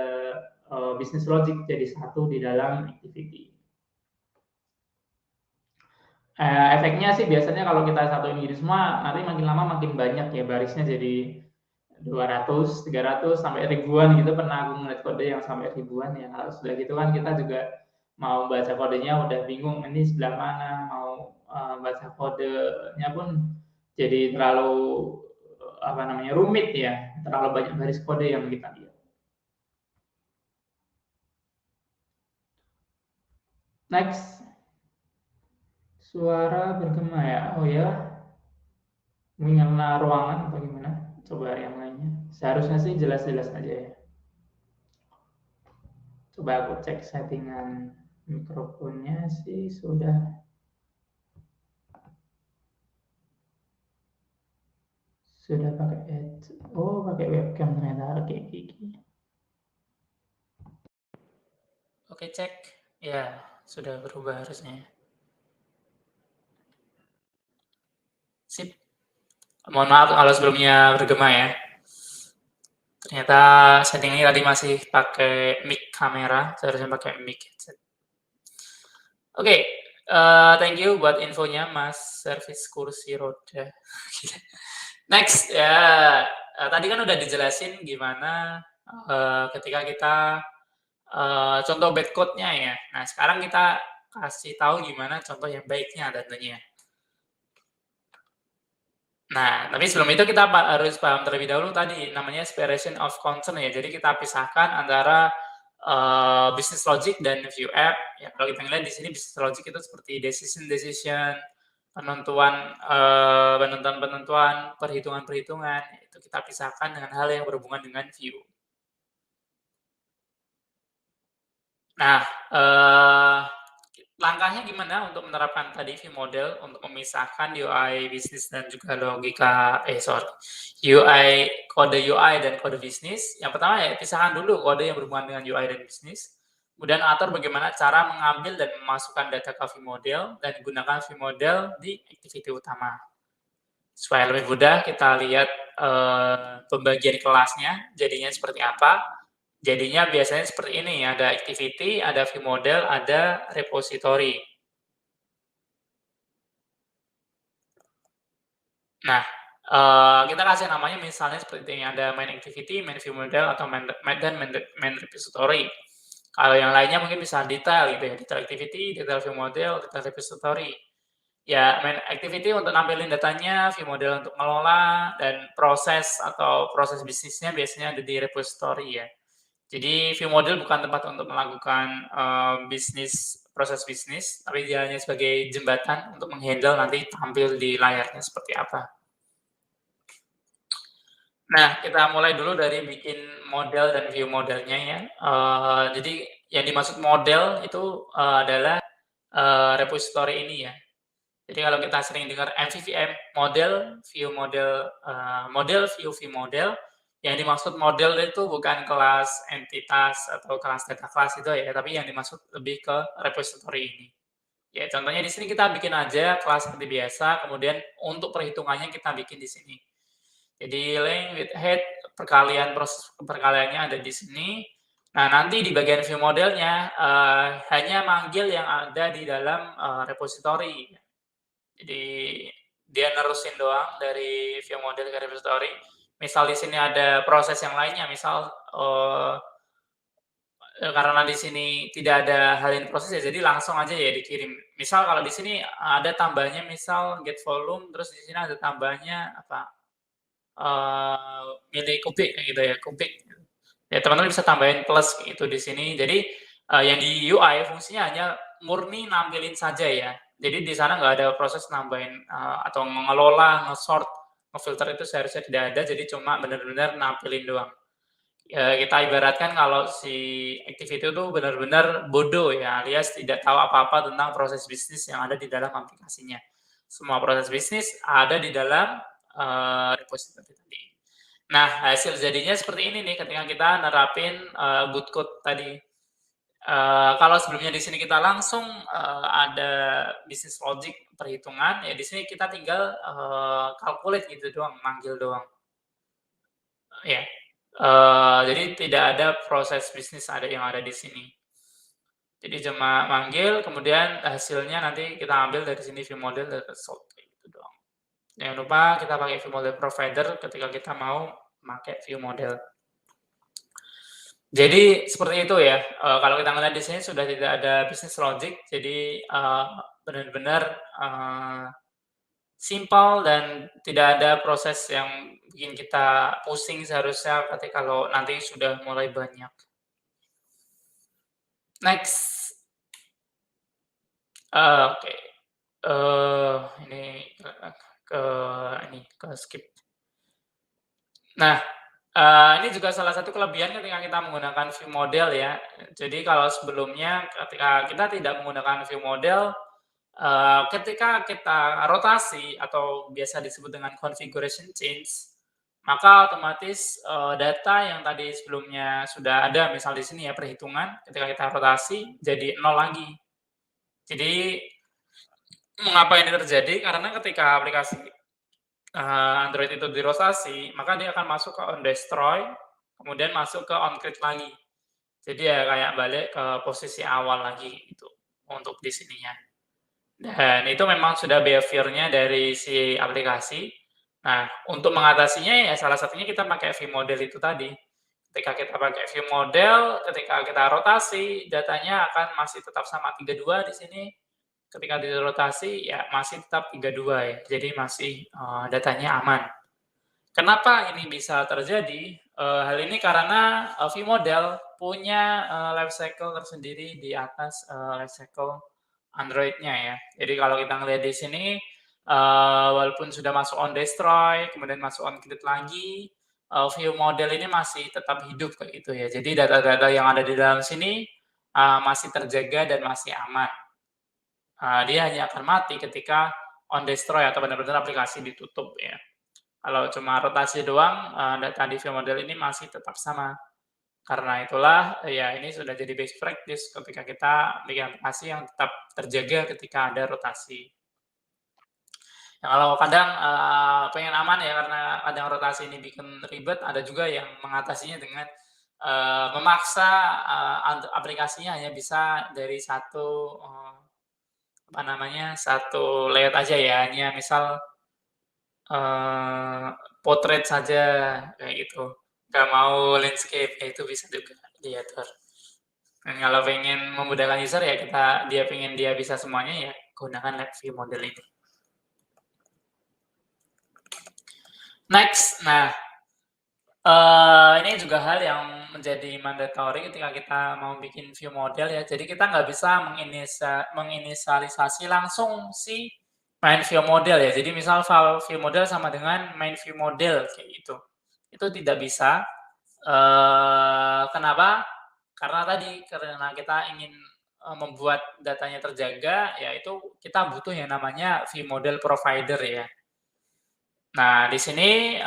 business logic jadi satu di dalam activity. Efeknya sih biasanya kalau kita satuin gini semua, nanti makin lama makin banyak ya barisnya, jadi 200, 300 sampai ribuan gitu. Pernah aku ngeliat kode yang sampai ribuan ya. Kalau sudah gitu kan kita juga mau baca kodenya udah bingung ini sebelah mana, mau baca kodenya pun jadi terlalu apa namanya rumit ya, terlalu banyak baris kode yang kita lihat. Next, suara bergema ya. Oh ya, mungkin karena ruangan atau gimana? Coba yang lainnya. Seharusnya sih jelas-jelas aja ya. Coba aku cek settingan mikrofonnya sih sudah pakai pakai webcam ternyata. Oke, gigi. Oke, cek. Ya, sudah berubah harusnya. Mohon maaf kalau sebelumnya bergema ya. Ternyata settingnya tadi masih pakai mic kamera, seharusnya pakai mic headset. Oke, thank you buat infonya Mas servis kursi roda. Next ya, tadi kan udah dijelasin gimana, ketika kita, contoh bad code-nya ya. Nah, sekarang kita kasih tahu gimana contoh yang baiknya tentunya. Nah, tapi sebelum itu kita harus paham terlebih dahulu tadi, namanya separation of concern ya. Jadi kita pisahkan antara, business logic dan view app. Ya kalau kita lihat di sini business logic itu seperti decision, penentuan, penentuan-penentuan, perhitungan-perhitungan, itu kita pisahkan dengan hal yang berhubungan dengan view. Nah, langkahnya gimana untuk menerapkan tadi view model untuk memisahkan UI bisnis dan juga UI kode UI dan kode bisnis. Yang pertama ya pisahkan dulu kode yang berhubungan dengan UI dan bisnis. Kemudian atur bagaimana cara mengambil dan memasukkan data ke view model dan gunakan view model di activity utama. Supaya lebih mudah kita lihat, pembagian kelasnya jadinya seperti apa. Jadinya biasanya seperti ini, ada activity, ada view model, ada repository. Nah, kita kasih namanya misalnya seperti ini, ada main activity, main view model, atau main repository. Kalau yang lainnya mungkin bisa detail gitu ya, detail activity, detail view model, detail repository. Ya, main activity untuk nampilin datanya, view model untuk ngelola, dan proses bisnisnya biasanya ada di repository ya. Jadi view model bukan tempat untuk melakukan, proses bisnis, tapi dia hanya sebagai jembatan untuk menghandle nanti tampil di layarnya seperti apa. Nah, kita mulai dulu dari bikin model dan view modelnya ya. Jadi yang dimaksud model itu, adalah, repository ini ya. Jadi kalau kita sering dengar MVVM, model, view, view model, yang dimaksud model itu bukan kelas entitas atau kelas data kelas itu ya, tapi yang dimaksud lebih ke repository ini. Ya, contohnya di sini kita bikin aja kelas seperti biasa, kemudian untuk perhitungannya kita bikin di sini. Jadi link with head, proses perkaliannya ada di sini. Nah, nanti di bagian view modelnya, hanya manggil yang ada di dalam, repository. Jadi dia nerusin doang dari view model ke repository. Misal di sini ada proses yang lainnya, misal, karena di sini tidak ada hal yang proses ya, jadi langsung aja ya dikirim. Misal kalau di sini ada tambahnya misal get volume, terus di sini ada tambahnya apa, milih kubik kayak gitu ya, kubik. Ya teman-teman bisa tambahin plus gitu di sini. Jadi, yang di UI fungsinya hanya murni nampilin saja ya. Jadi di sana nggak ada proses nambahin, atau mengelola, nge-sort, nge-filter itu seharusnya tidak ada, jadi cuma benar-benar nampilin doang. Kita ibaratkan kalau si activity itu benar-benar bodoh ya, alias tidak tahu apa-apa tentang proses bisnis yang ada di dalam aplikasinya. Semua proses bisnis ada di dalam, repository tadi. Nah, hasil jadinya seperti ini nih ketika kita nerapin, good code tadi. Kalau sebelumnya di sini kita langsung, ada business logic perhitungan, ya di sini kita tinggal, calculate gitu doang, manggil doang. Ya, jadi tidak ada proses bisnis yang ada di sini. Jadi cuma manggil, kemudian hasilnya nanti kita ambil dari sini view model dan result, kayak gitu doang. Jangan lupa kita pakai view model provider ketika kita mau pakai view model. Jadi seperti itu ya, kalau kita ngelihat di sini sudah tidak ada business logic, jadi, benar-benar, simpel dan tidak ada proses yang bikin kita pusing seharusnya kalau nanti sudah mulai banyak. Next, oke, ini, ke ke skip. Nah, ini juga salah satu kelebihan ketika kita menggunakan view model ya. Jadi kalau sebelumnya ketika kita tidak menggunakan view model, ketika kita rotasi atau biasa disebut dengan configuration change, maka otomatis, data yang tadi sebelumnya sudah ada, misal di sini ya perhitungan, ketika kita rotasi jadi nol lagi. Jadi mengapa ini terjadi? Karena ketika aplikasi Android itu dirotasi, maka dia akan masuk ke on destroy, kemudian masuk ke on create lagi. Jadi ya kayak balik ke posisi awal lagi gitu, untuk di sininya. Dan itu memang sudah behavior-nya dari si aplikasi. Nah, untuk mengatasinya ya salah satunya kita pakai view model itu tadi. Ketika kita pakai view model, ketika kita rotasi, datanya akan masih tetap sama 32 di sini. Ketika dirotasi ya masih tetap 32 ya. Jadi masih, datanya aman. Kenapa ini bisa terjadi? Hal ini karena, view model punya, life cycle tersendiri di atas, life cycle Android-nya ya. Jadi kalau kita ngelihat di sini, walaupun sudah masuk on destroy, kemudian masuk on create lagi, view model ini masih tetap hidup kayak gitu ya. Jadi data-data yang ada di dalam sini, masih terjaga dan masih aman. Dia hanya akan mati ketika on destroy atau benar-benar aplikasi ditutup ya. Kalau cuma rotasi doang, data di view model ini masih tetap sama. Karena itulah, ya ini sudah jadi best practice ketika kita bikin aplikasi yang tetap terjaga ketika ada rotasi. Ya kalau kadang, pengen aman ya karena kadang rotasi ini bikin ribet, ada juga yang mengatasinya dengan, memaksa, aplikasinya hanya bisa dari satu, apa namanya, satu layout aja ya, hanya misal Eee, potret saja, kayak gitu. Nggak mau landscape, ya itu bisa juga diatur. Dan kalau pengen memudahkan user ya dia pengen dia bisa semuanya ya gunakan live view model ini. Next, nah, ini juga hal yang menjadi mandatory ketika kita mau bikin view model ya. Jadi kita nggak bisa menginisialisasi langsung si main view model ya. Jadi misal file view model sama dengan main view model kayak gitu. Itu tidak bisa. Kenapa? Karena kita ingin, membuat datanya terjaga, yaitu kita butuh yang namanya view model provider ya. Nah, di sini,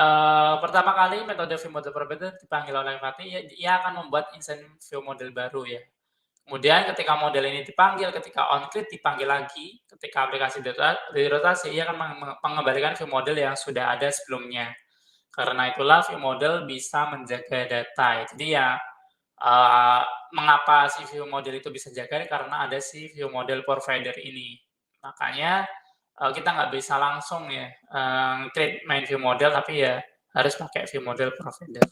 pertama kali metode view model provider dipanggil oleh Fatih, ia akan membuat instansi view model baru ya. Kemudian ketika model ini dipanggil, ketika on create dipanggil lagi, ketika aplikasi dirotasi, ia akan mengembalikan view model yang sudah ada sebelumnya. Karena itulah view model bisa menjaga data. Jadi ya, mengapa si view model itu bisa jaga, karena ada si view model provider ini. Makanya, kita nggak bisa langsung ya, create main view model, tapi ya harus pakai view model provider.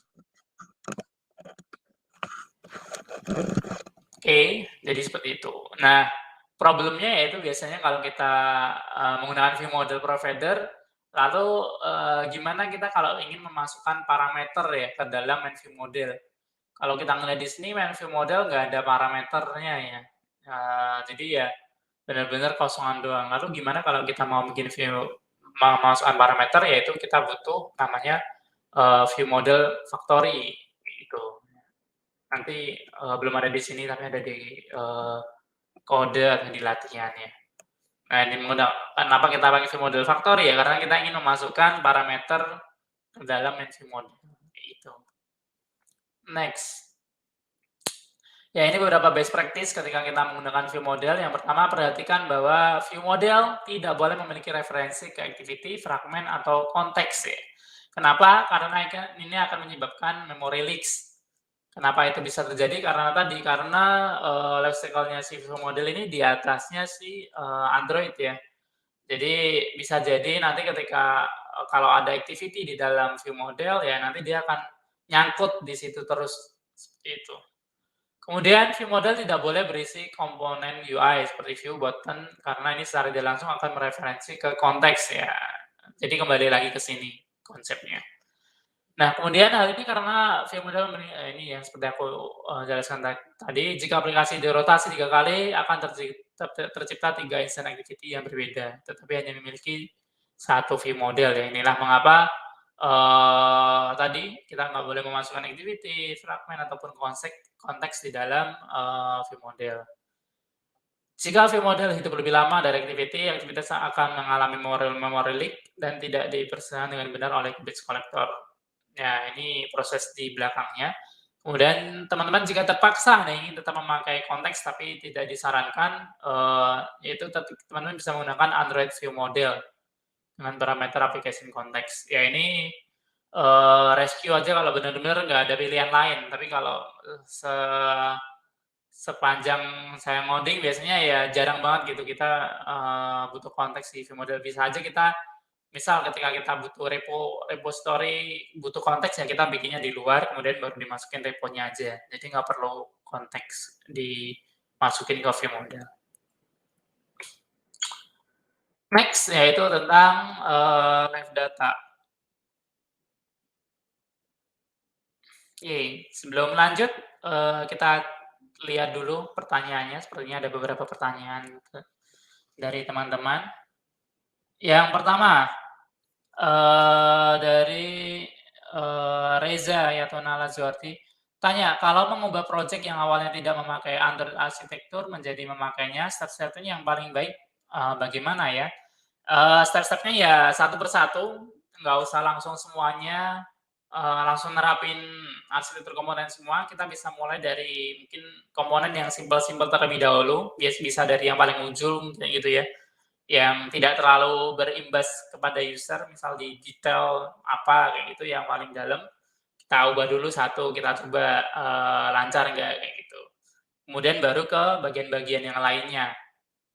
Oke, jadi seperti itu. Nah, problemnya yaitu biasanya kalau kita, menggunakan view model provider, lalu, gimana kita kalau ingin memasukkan parameter ya ke dalam main view model. Kalau kita ngeliat di sini main view model nggak ada parameternya ya, jadi ya benar-benar kosongan doang. Lalu gimana kalau kita mau bikin mau masukkan parameter, yaitu kita butuh namanya, view model factory, gitu. Nanti, belum ada di sini tapi ada di, kode atau di latihannya. Nah, kenapa kita pakai view model factory ya, karena kita ingin memasukkan parameter ke dalam main view model, gitu. Next. Ya, ini beberapa best practice ketika kita menggunakan view model. Yang pertama, perhatikan bahwa view model tidak boleh memiliki referensi ke activity, fragment, atau konteks ya. Kenapa? Karena ini akan menyebabkan memory leaks. Kenapa itu bisa terjadi? Karena life cycle-nya si view model ini di atasnya si, Android ya. Jadi bisa jadi nanti ketika, kalau ada activity di dalam view model ya nanti dia akan nyangkut di situ terus, seperti itu. Kemudian view model tidak boleh berisi komponen UI seperti view, button, karena ini secara tidak langsung akan mereferensi ke konteks ya. Jadi kembali lagi ke sini konsepnya. Nah, kemudian hal ini karena view model ini yang seperti aku, jelaskan tadi, jika aplikasi dirotasi 3 kali akan tercipta 3 instant activity yang berbeda, tetapi hanya memiliki satu view model ya. Inilah mengapa, tadi kita nggak boleh memasukkan activity, fragment, ataupun konteks di dalam, view model. Jika view model hidup lebih lama dari activity, aktivitas akan mengalami memory leak dan tidak dipersembahkan dengan benar oleh garbage collector. Ya, ini proses di belakangnya. Kemudian teman-teman jika terpaksa nih tetap memakai konteks tapi tidak disarankan, yaitu teman-teman bisa menggunakan Android View Model. dengan parameter application context. Ya ini rescue aja kalau benar-benar nggak ada pilihan lain. Tapi kalau sepanjang saya ngoding biasanya ya jarang banget gitu kita butuh konteks di view model. Bisa aja kita misal ketika kita butuh repository butuh konteks ya kita bikinnya di luar kemudian baru dimasukin reponya aja. Jadi nggak perlu konteks dimasukin ke view model. Next yaitu tentang live data. Oke, sebelum lanjut kita lihat dulu pertanyaannya. Sepertinya ada beberapa pertanyaan dari teman-teman. Yang pertama dari Reza Yatonala Zuarti tanya, kalau mengubah project yang awalnya tidak memakai Android arsitektur menjadi memakainya, step-stepnya yang paling baik bagaimana ya? Step-stepnya ya satu persatu, nggak usah langsung semuanya langsung nerapin arsitektur komponen semua. Kita bisa mulai dari mungkin komponen yang simpel-simpel terlebih dahulu, bisa dari yang paling ujung kayak gitu ya, yang tidak terlalu berimbas kepada user, misal di detail apa kayak gitu yang paling dalam, kita ubah dulu satu, kita coba lancar nggak kayak gitu. Kemudian baru ke bagian-bagian yang lainnya.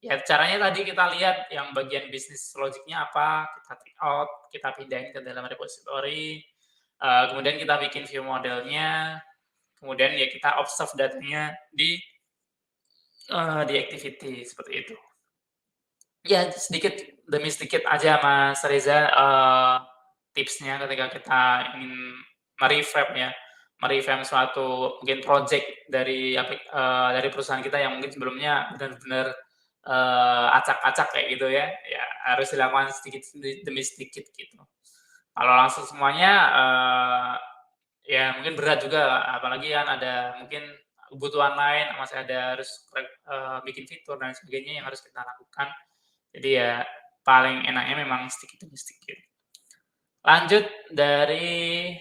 Ya caranya tadi kita lihat yang bagian bisnis logiknya apa, kita take out, kita pindahin ke dalam repository, kemudian kita bikin view modelnya, kemudian ya kita observe datanya di activity seperti itu. Ya sedikit demi sedikit aja Mas Reza tipsnya ketika kita ingin merevamp ya, merevamp suatu mungkin project dari perusahaan kita yang mungkin sebelumnya benar-benar acak-acak kayak gitu ya, ya harus dilakukan sedikit demi sedikit gitu. Kalau langsung semuanya ya mungkin berat juga, apalagi kan ada mungkin kebutuhan lain, masih ada harus bikin fitur dan sebagainya yang harus kita lakukan. Jadi ya paling enaknya memang sedikit demi sedikit. Lanjut dari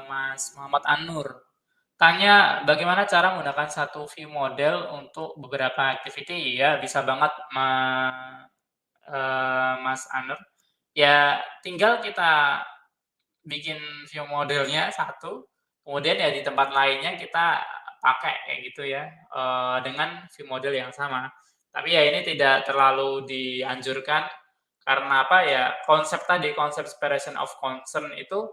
Mas Muhammad Anur. Tanya bagaimana cara menggunakan satu view model untuk beberapa activity? Ya bisa banget Mas Anur. Ya tinggal kita bikin view modelnya satu, kemudian ya di tempat lainnya kita pakai kayak gitu ya, dengan view model yang sama. Tapi ya ini tidak terlalu dianjurkan karena apa ya, konsep tadi, konsep separation of concern itu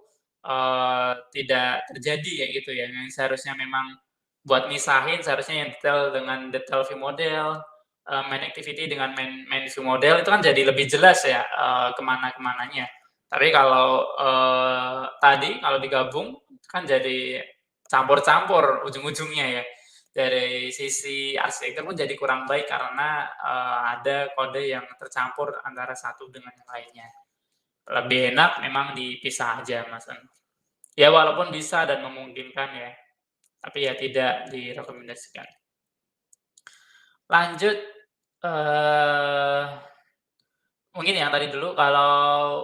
tidak terjadi ya gitu ya, yang seharusnya memang buat misahin seharusnya yang detail dengan detail view model, main activity dengan main view model itu kan jadi lebih jelas ya, kemana-kemananya. Tapi kalau tadi kalau digabung kan jadi campur-campur ujung-ujungnya ya. Dari sisi arsitektur pun jadi kurang baik karena ada kode yang tercampur antara satu dengan yang lainnya. Lebih enak memang dipisah aja Mas. Ya walaupun bisa dan memungkinkan ya, tapi ya tidak direkomendasikan. Lanjut mungkin yang tadi dulu kalau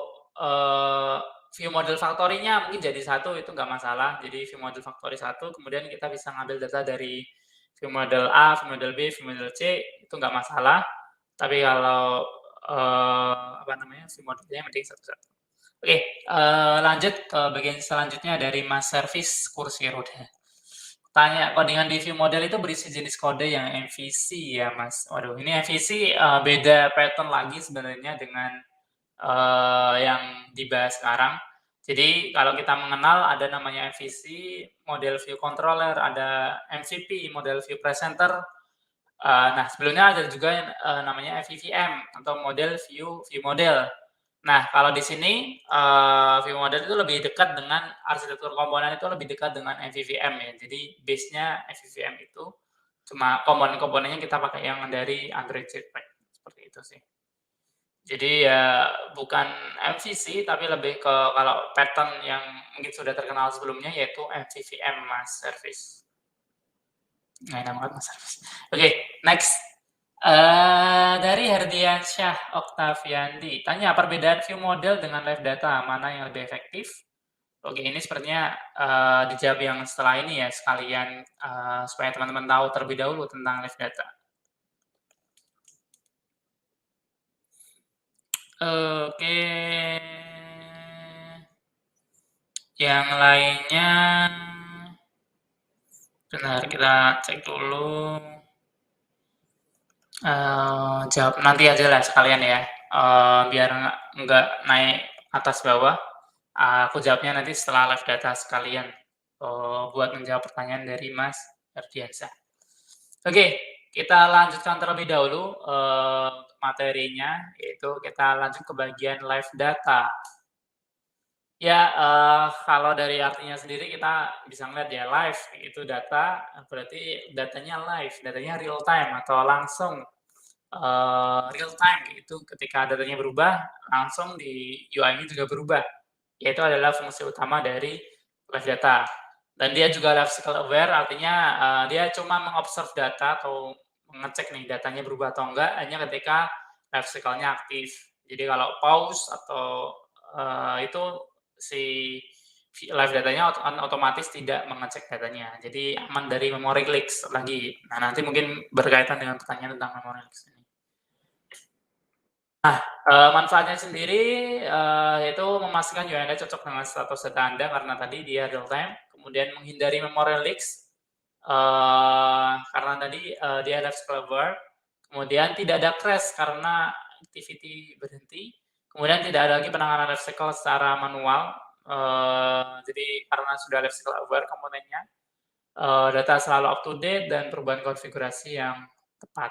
view model factory-nya mungkin jadi satu itu nggak masalah. Jadi view model factory satu, kemudian kita bisa ngambil data dari view model A, view model B, view model C itu nggak masalah. Tapi kalau apa namanya view modelnya mending satu-satu. Oke, lanjut ke bagian selanjutnya dari Mas Service kursi roda. Tanya, codingan di view model itu berisi jenis kode yang MVC ya Mas? Waduh, ini MVC beda pattern lagi sebenarnya dengan yang dibahas sekarang. Jadi kalau kita mengenal ada namanya MVC, model view controller, ada MVP, model view presenter. Nah sebelumnya ada juga namanya FVVM atau model view model. Nah kalau di sini view model itu lebih dekat dengan arsitektur komponen itu lebih dekat dengan MVVM ya. Jadi base-nya FVVM itu cuma komponen-komponennya kita pakai yang dari Android Jetpack seperti itu sih. Jadi ya bukan MVC tapi lebih ke kalau pattern yang mungkin sudah terkenal sebelumnya yaitu MVVM Mas Service. Nah, enak banget Mas Service. Oke, next. Dari Herdiansyah Oktaviandi, tanya perbedaan view model dengan live data mana yang lebih efektif? Oke, ini sepertinya dijawab yang setelah ini ya sekalian supaya teman-teman tahu terlebih dahulu tentang live data. Oke. Yang lainnya, bentar kita cek dulu. Jawab nanti aja lah sekalian ya, biar nggak naik atas bawah. Aku jawabnya nanti setelah live data sekalian, buat menjawab pertanyaan dari Mas Ardiansyah. Oke, kita lanjutkan terlebih dahulu, untuk materinya, yaitu kita lanjut ke bagian live data. Ya, kalau dari artinya sendiri kita bisa ngeliat ya, live itu data, berarti datanya live, datanya real time atau langsung, real time gitu. Ketika datanya berubah, langsung di UI-nya juga berubah. Yaitu adalah fungsi utama dari live data. Dan dia juga lifecycle aware, artinya, dia cuma mengobserv data atau mengecek nih datanya berubah atau enggak hanya ketika lifecycle-nya aktif. Jadi kalau pause atau, itu si live datanya otomatis tidak mengecek datanya. Jadi aman dari memory leaks lagi. Nah, nanti mungkin berkaitan dengan pertanyaan tentang memory leaks ini. Nah, manfaatnya sendiri, yaitu memastikan UI Anda cocok dengan status data Anda karena tadi dia real time, kemudian menghindari memory leaks, karena tadi, dia lifecycle aware, kemudian tidak ada crash karena activity berhenti, kemudian tidak ada lagi penanganan lifecycle secara manual, jadi karena sudah lifecycle aware komponennya, data selalu up to date dan perubahan konfigurasi yang tepat.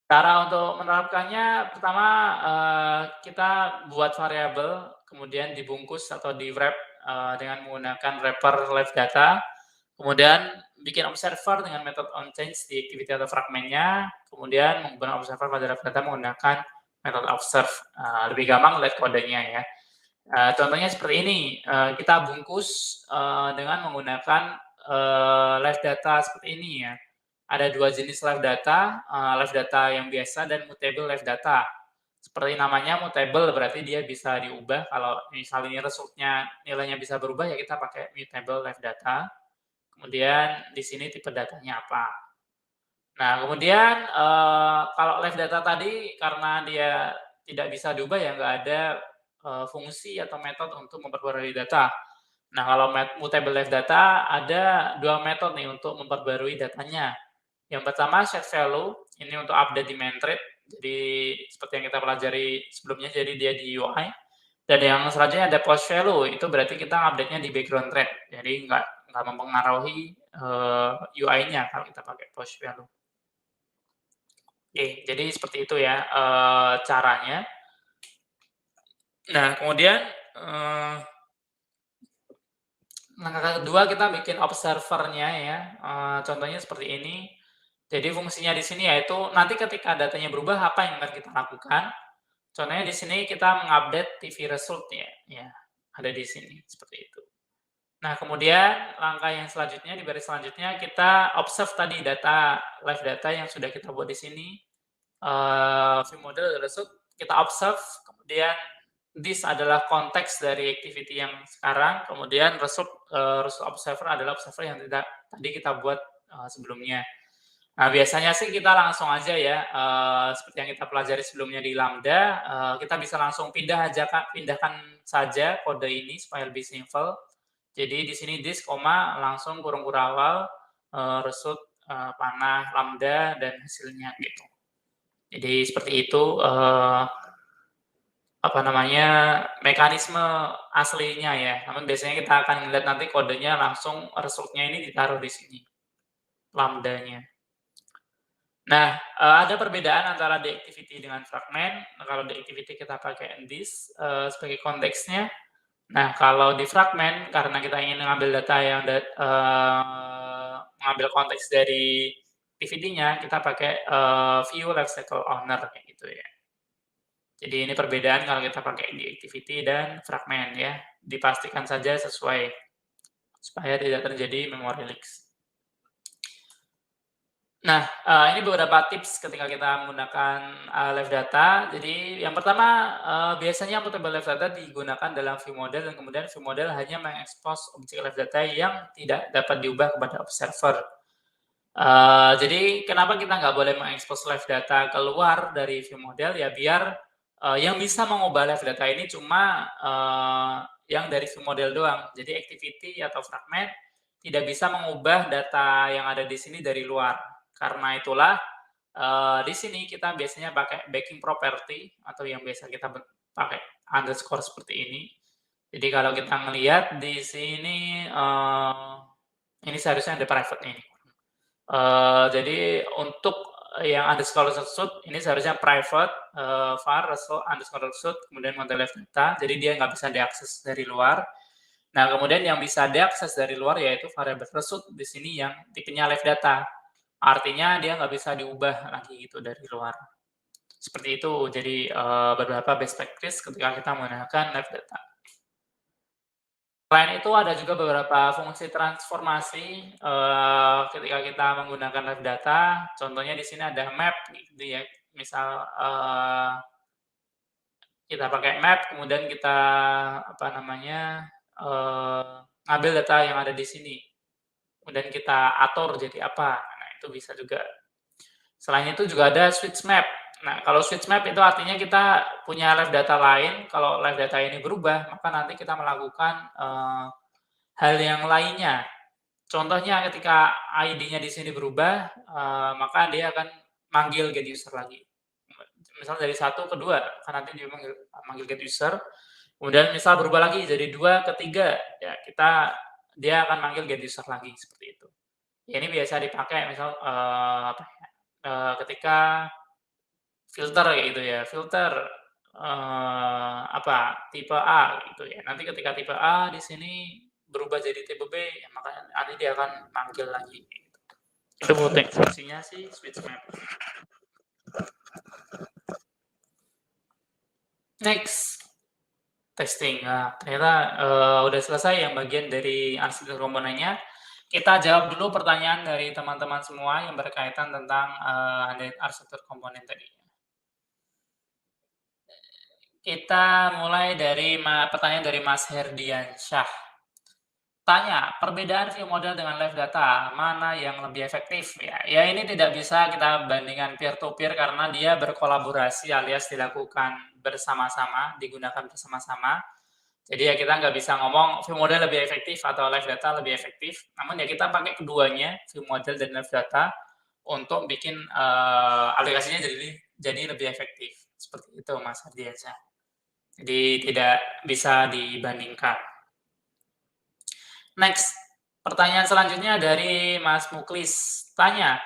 Cara untuk menerapkannya pertama, kita buat variabel, kemudian dibungkus atau di-wrap, dengan menggunakan wrapper live data, kemudian bikin observer dengan metode onChange di activity atau fragmennya, kemudian menggunakan observer pada live data menggunakan metode observe, lebih gampang lihat kodenya ya. Contohnya seperti ini, kita bungkus, dengan menggunakan, live data seperti ini ya. Ada 2 jenis live data yang biasa dan mutable live data. Seperti namanya mutable berarti dia bisa diubah, kalau misalnya resultnya nilainya bisa berubah ya kita pakai mutable live data. Kemudian di sini tipe datanya apa. Nah kemudian, kalau live data tadi karena dia tidak bisa diubah ya nggak ada, fungsi atau metode untuk memperbarui data. Nah kalau mutable live data ada 2 metode nih untuk memperbarui datanya. Yang pertama set value, ini untuk update di main thread, jadi seperti yang kita pelajari sebelumnya, jadi dia di UI. Dan yang selanjutnya ada post value, itu berarti kita update-nya di background thread, jadi nggak mempengaruhi, UI-nya kalau kita pakai post value. Oke, jadi seperti itu ya, caranya. Nah kemudian, langkah kedua kita bikin observer-nya ya, contohnya seperti ini. Jadi fungsinya di sini yaitu nanti ketika datanya berubah apa yang akan kita lakukan. Contohnya di sini kita mengupdate TV result ya, ada di sini seperti itu. Nah kemudian langkah yang selanjutnya di baris selanjutnya kita observe tadi live data yang sudah kita buat di sini, view model result kita observe, kemudian this adalah konteks dari activity yang sekarang, kemudian result observer adalah observer yang tadi kita buat, sebelumnya. Nah, biasanya sih kita langsung aja ya, seperti yang kita pelajari sebelumnya di Lambda, kita bisa langsung pindahkan saja kode ini supaya lebih simple. Jadi di sini this, langsung kurung kurawal, result, panah Lambda dan hasilnya gitu. Jadi seperti itu, apa namanya, mekanisme aslinya ya. Namun biasanya kita akan melihat nanti kodenya langsung result-nya ini ditaruh di sini, Lambda-nya. Nah, ada perbedaan antara deactivity dengan fragment. Nah, kalau deactivity kita pakai this, sebagai konteksnya. Nah, kalau di fragment karena kita ingin mengambil data yang mengambil konteks dari activity-nya, kita pakai, view lifecycle owner kayak gitu ya. Jadi ini perbedaan kalau kita pakai deactivity dan fragment ya. Dipastikan saja sesuai supaya tidak terjadi memory leaks. Nah, ini beberapa tips ketika kita menggunakan, live data. Jadi yang pertama, biasanya mutable live data digunakan dalam view model dan kemudian view model hanya mengekspos objek live data yang tidak dapat diubah kepada observer. Jadi kenapa kita nggak boleh mengekspos live data keluar dari view model ya biar yang bisa mengubah live data ini cuma yang dari view model doang. Jadi activity atau fragment tidak bisa mengubah data yang ada di sini dari luar. Karena itulah di sini kita biasanya pakai backing property atau yang biasa kita pakai underscore seperti ini. Jadi kalau kita ngelihat di sini ini seharusnya ada private ini. Jadi untuk yang underscore result ini seharusnya private var result underscore result kemudian model live data, jadi dia nggak bisa diakses dari luar. Nah kemudian yang bisa diakses dari luar yaitu variable result di sini yang tipenya live data, artinya dia nggak bisa diubah lagi gitu dari luar. Seperti itu, jadi beberapa best practice ketika kita menggunakan live data. Selain itu ada juga beberapa fungsi transformasi ketika kita menggunakan live data. Contohnya di sini ada map gitu ya. Misal kita pakai map, kemudian kita apa namanya ngambil data yang ada di sini, kemudian kita atur jadi apa. Nah itu bisa juga. Selain itu juga ada switch map. Nah, kalau switch map itu artinya kita punya live data lain. Kalau live data ini berubah, maka nanti kita melakukan hal yang lainnya. Contohnya ketika ID-nya di sini berubah, maka dia akan manggil get user lagi. Misal dari 1 ke 2, kan nanti dia manggil get user. Kemudian misal berubah lagi jadi 2 ke 3, ya dia akan manggil get user lagi seperti itu. Ya, ini biasa dipakai misal ketika filter kayak gitu ya, filter tipe A gitu ya. Nanti ketika tipe A di sini berubah jadi tipe B, ya maka nanti dia akan manggil lagi. Gitu. Itu fungsinya sih switch map. Next, testing. Nah, ternyata udah selesai yang bagian dari arsitektur komponennya. Kita jawab dulu pertanyaan dari teman-teman semua yang berkaitan tentang arsitektur komponen tadi. Kita mulai dari pertanyaan dari Mas Herdiansyah. Tanya, perbedaan view model dengan live data, mana yang lebih efektif? Ya ini tidak bisa kita bandingkan peer-to-peer karena dia berkolaborasi alias dilakukan bersama-sama, digunakan bersama-sama. Jadi ya kita nggak bisa ngomong view model lebih efektif atau live data lebih efektif. Namun ya kita pakai keduanya, view model dan live data, untuk bikin aplikasinya jadi lebih efektif. Seperti itu Mas Herdiansyah. Jadi tidak bisa dibandingkan. Next, pertanyaan selanjutnya dari Mas Muklis. Tanya,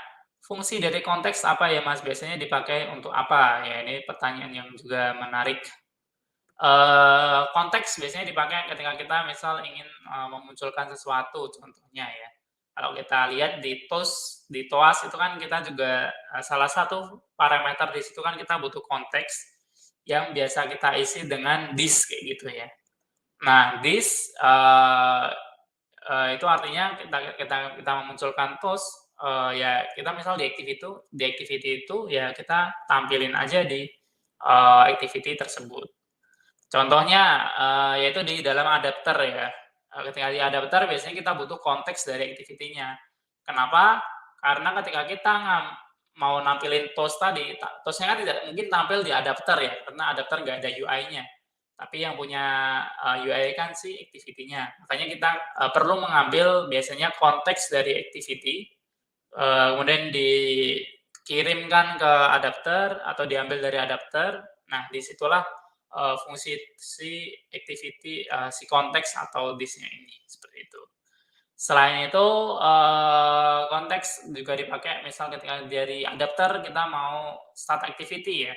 fungsi dari konteks apa ya Mas? Biasanya dipakai untuk apa? Ya ini pertanyaan yang juga menarik. Konteks biasanya dipakai ketika kita misal ingin memunculkan sesuatu, contohnya ya. Kalau kita lihat di TOAS itu kan kita juga salah satu parameter di situ kan kita butuh konteks yang biasa kita isi dengan this kayak gitu ya. Nah, this itu artinya kita memunculkan toast, ya kita misal di activity itu ya kita tampilin aja di activity tersebut. Contohnya yaitu di dalam adapter ya. Ketika di adapter biasanya kita butuh konteks dari activity-nya. Kenapa? Karena ketika kita mau nampilin toast tadi, toast-nya kan tidak mungkin tampil di adapter ya, karena adapter nggak ada UI-nya. Tapi yang punya UI kan si activity-nya. Makanya kita perlu mengambil biasanya konteks dari activity, kemudian dikirimkan ke adapter atau diambil dari adapter. Nah, disitulah fungsi si activity, si konteks atau this-nya ini, seperti itu. Selain itu, konteks juga dipakai misal ketika dari adapter kita mau start activity ya.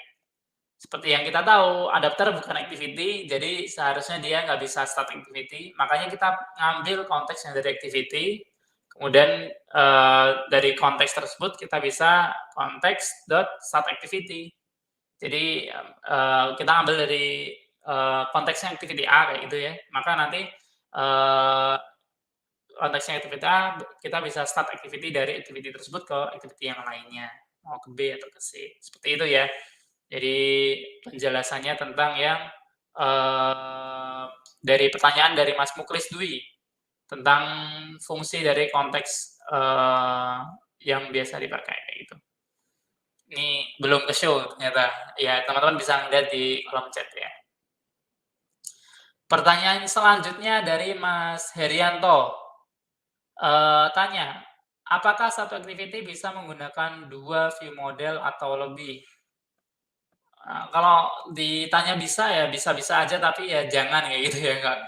Seperti yang kita tahu, adapter bukan activity, jadi seharusnya dia nggak bisa start activity. Makanya kita ngambil konteks yang dari activity, kemudian dari konteks tersebut kita bisa konteks.start activity. Jadi kita ambil dari konteksnya activity A kayak gitu ya. Maka nanti konteksnya activity A, kita bisa start activity dari activity tersebut ke activity yang lainnya, mau ke B atau ke C. Seperti itu ya. Jadi penjelasannya tentang yang dari pertanyaan dari Mas Muklis Dwi tentang fungsi dari konteks yang biasa dipakai kayak gitu. Ini belum ke-show ternyata. Ya, teman-teman bisa ngeliat di kolom chat ya. Pertanyaan selanjutnya dari Mas Herianto. Tanya, apakah satu activity bisa menggunakan 2 view model atau lebih? Kalau ditanya bisa ya bisa-bisa aja, tapi ya jangan kayak gitu ya, Kak.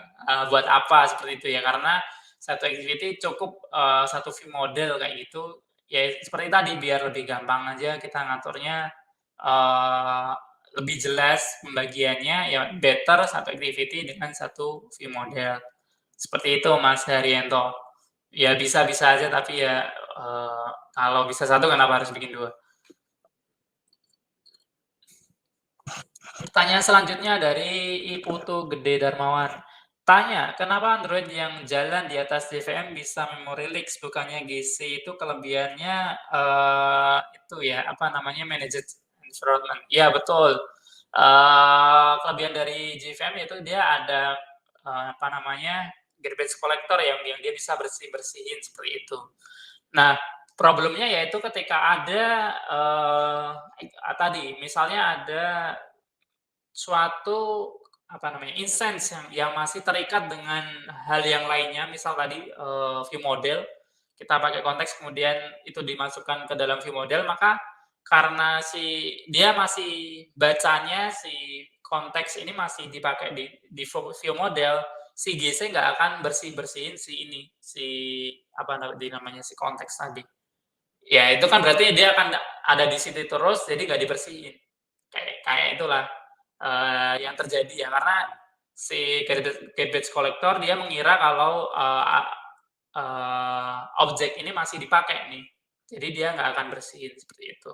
Buat apa seperti itu ya, karena satu activity cukup, 1 view model kayak gitu, ya seperti tadi biar lebih gampang aja kita ngaturnya, eee, lebih jelas pembagiannya, ya better satu activity dengan satu view model. Seperti itu Mas Haryanto. Ya bisa-bisa aja tapi ya, kalau bisa satu kenapa harus bikin 2? Pertanyaan selanjutnya dari Iputu Gede Darmawan. Tanya, kenapa Android yang jalan di atas JVM bisa memory leaks, bukannya GC itu kelebihannya, itu ya, apa namanya, managed environment. Iya betul, kelebihan dari JVM itu dia ada, apa namanya, garbage collector yang dia bisa bersih-bersihin seperti itu. Nah, problemnya yaitu ketika ada, tadi, misalnya ada suatu apa namanya, instance yang masih terikat dengan hal yang lainnya, misal tadi, view model, kita pakai konteks kemudian itu dimasukkan ke dalam view model, maka karena dia masih bacanya si konteks ini masih dipakai di view model, si GC nggak akan bersih-bersihin namanya, si konteks tadi. Ya itu kan berarti dia akan ada di situ terus, jadi nggak dibersihin. Kayak kayak itulah, yang terjadi ya, karena si garbage collector dia mengira kalau, objek ini masih dipakai nih. Jadi dia nggak akan bersihin seperti itu,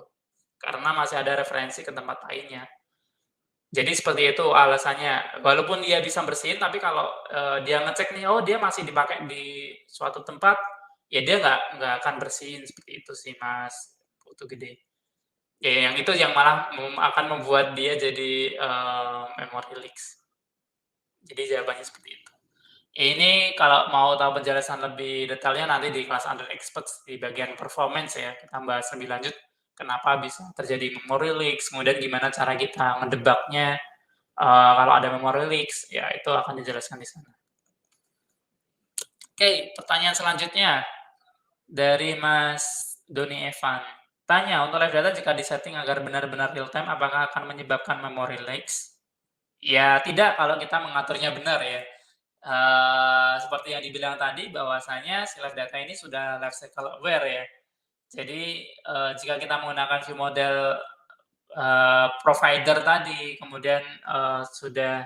karena masih ada referensi ke tempat lainnya. Jadi seperti itu alasannya. Walaupun dia bisa bersihin, tapi kalau, dia ngecek nih, oh dia masih dipakai di suatu tempat, ya dia nggak akan bersihin, seperti itu sih Mas Putu Gede. Ya yang itu yang malah akan membuat dia jadi, memory leaks. Jadi jawabannya seperti itu. Ini kalau mau tahu penjelasan lebih detailnya nanti di kelas Android Experts di bagian performance ya, kita bahas lebih lanjut kenapa bisa terjadi memory leaks, kemudian gimana cara kita ngedebaknya, kalau ada memory leaks, ya itu akan dijelaskan di sana. Oke, pertanyaan selanjutnya dari Mas Doni Evan. Tanya, untuk live data jika disetting agar benar-benar real time, apakah akan menyebabkan memory leaks? Ya tidak, kalau kita mengaturnya benar ya. Seperti yang dibilang tadi bahwasanya si live data ini sudah life cycle aware ya. Jadi, jika kita menggunakan view model, provider tadi, kemudian, sudah,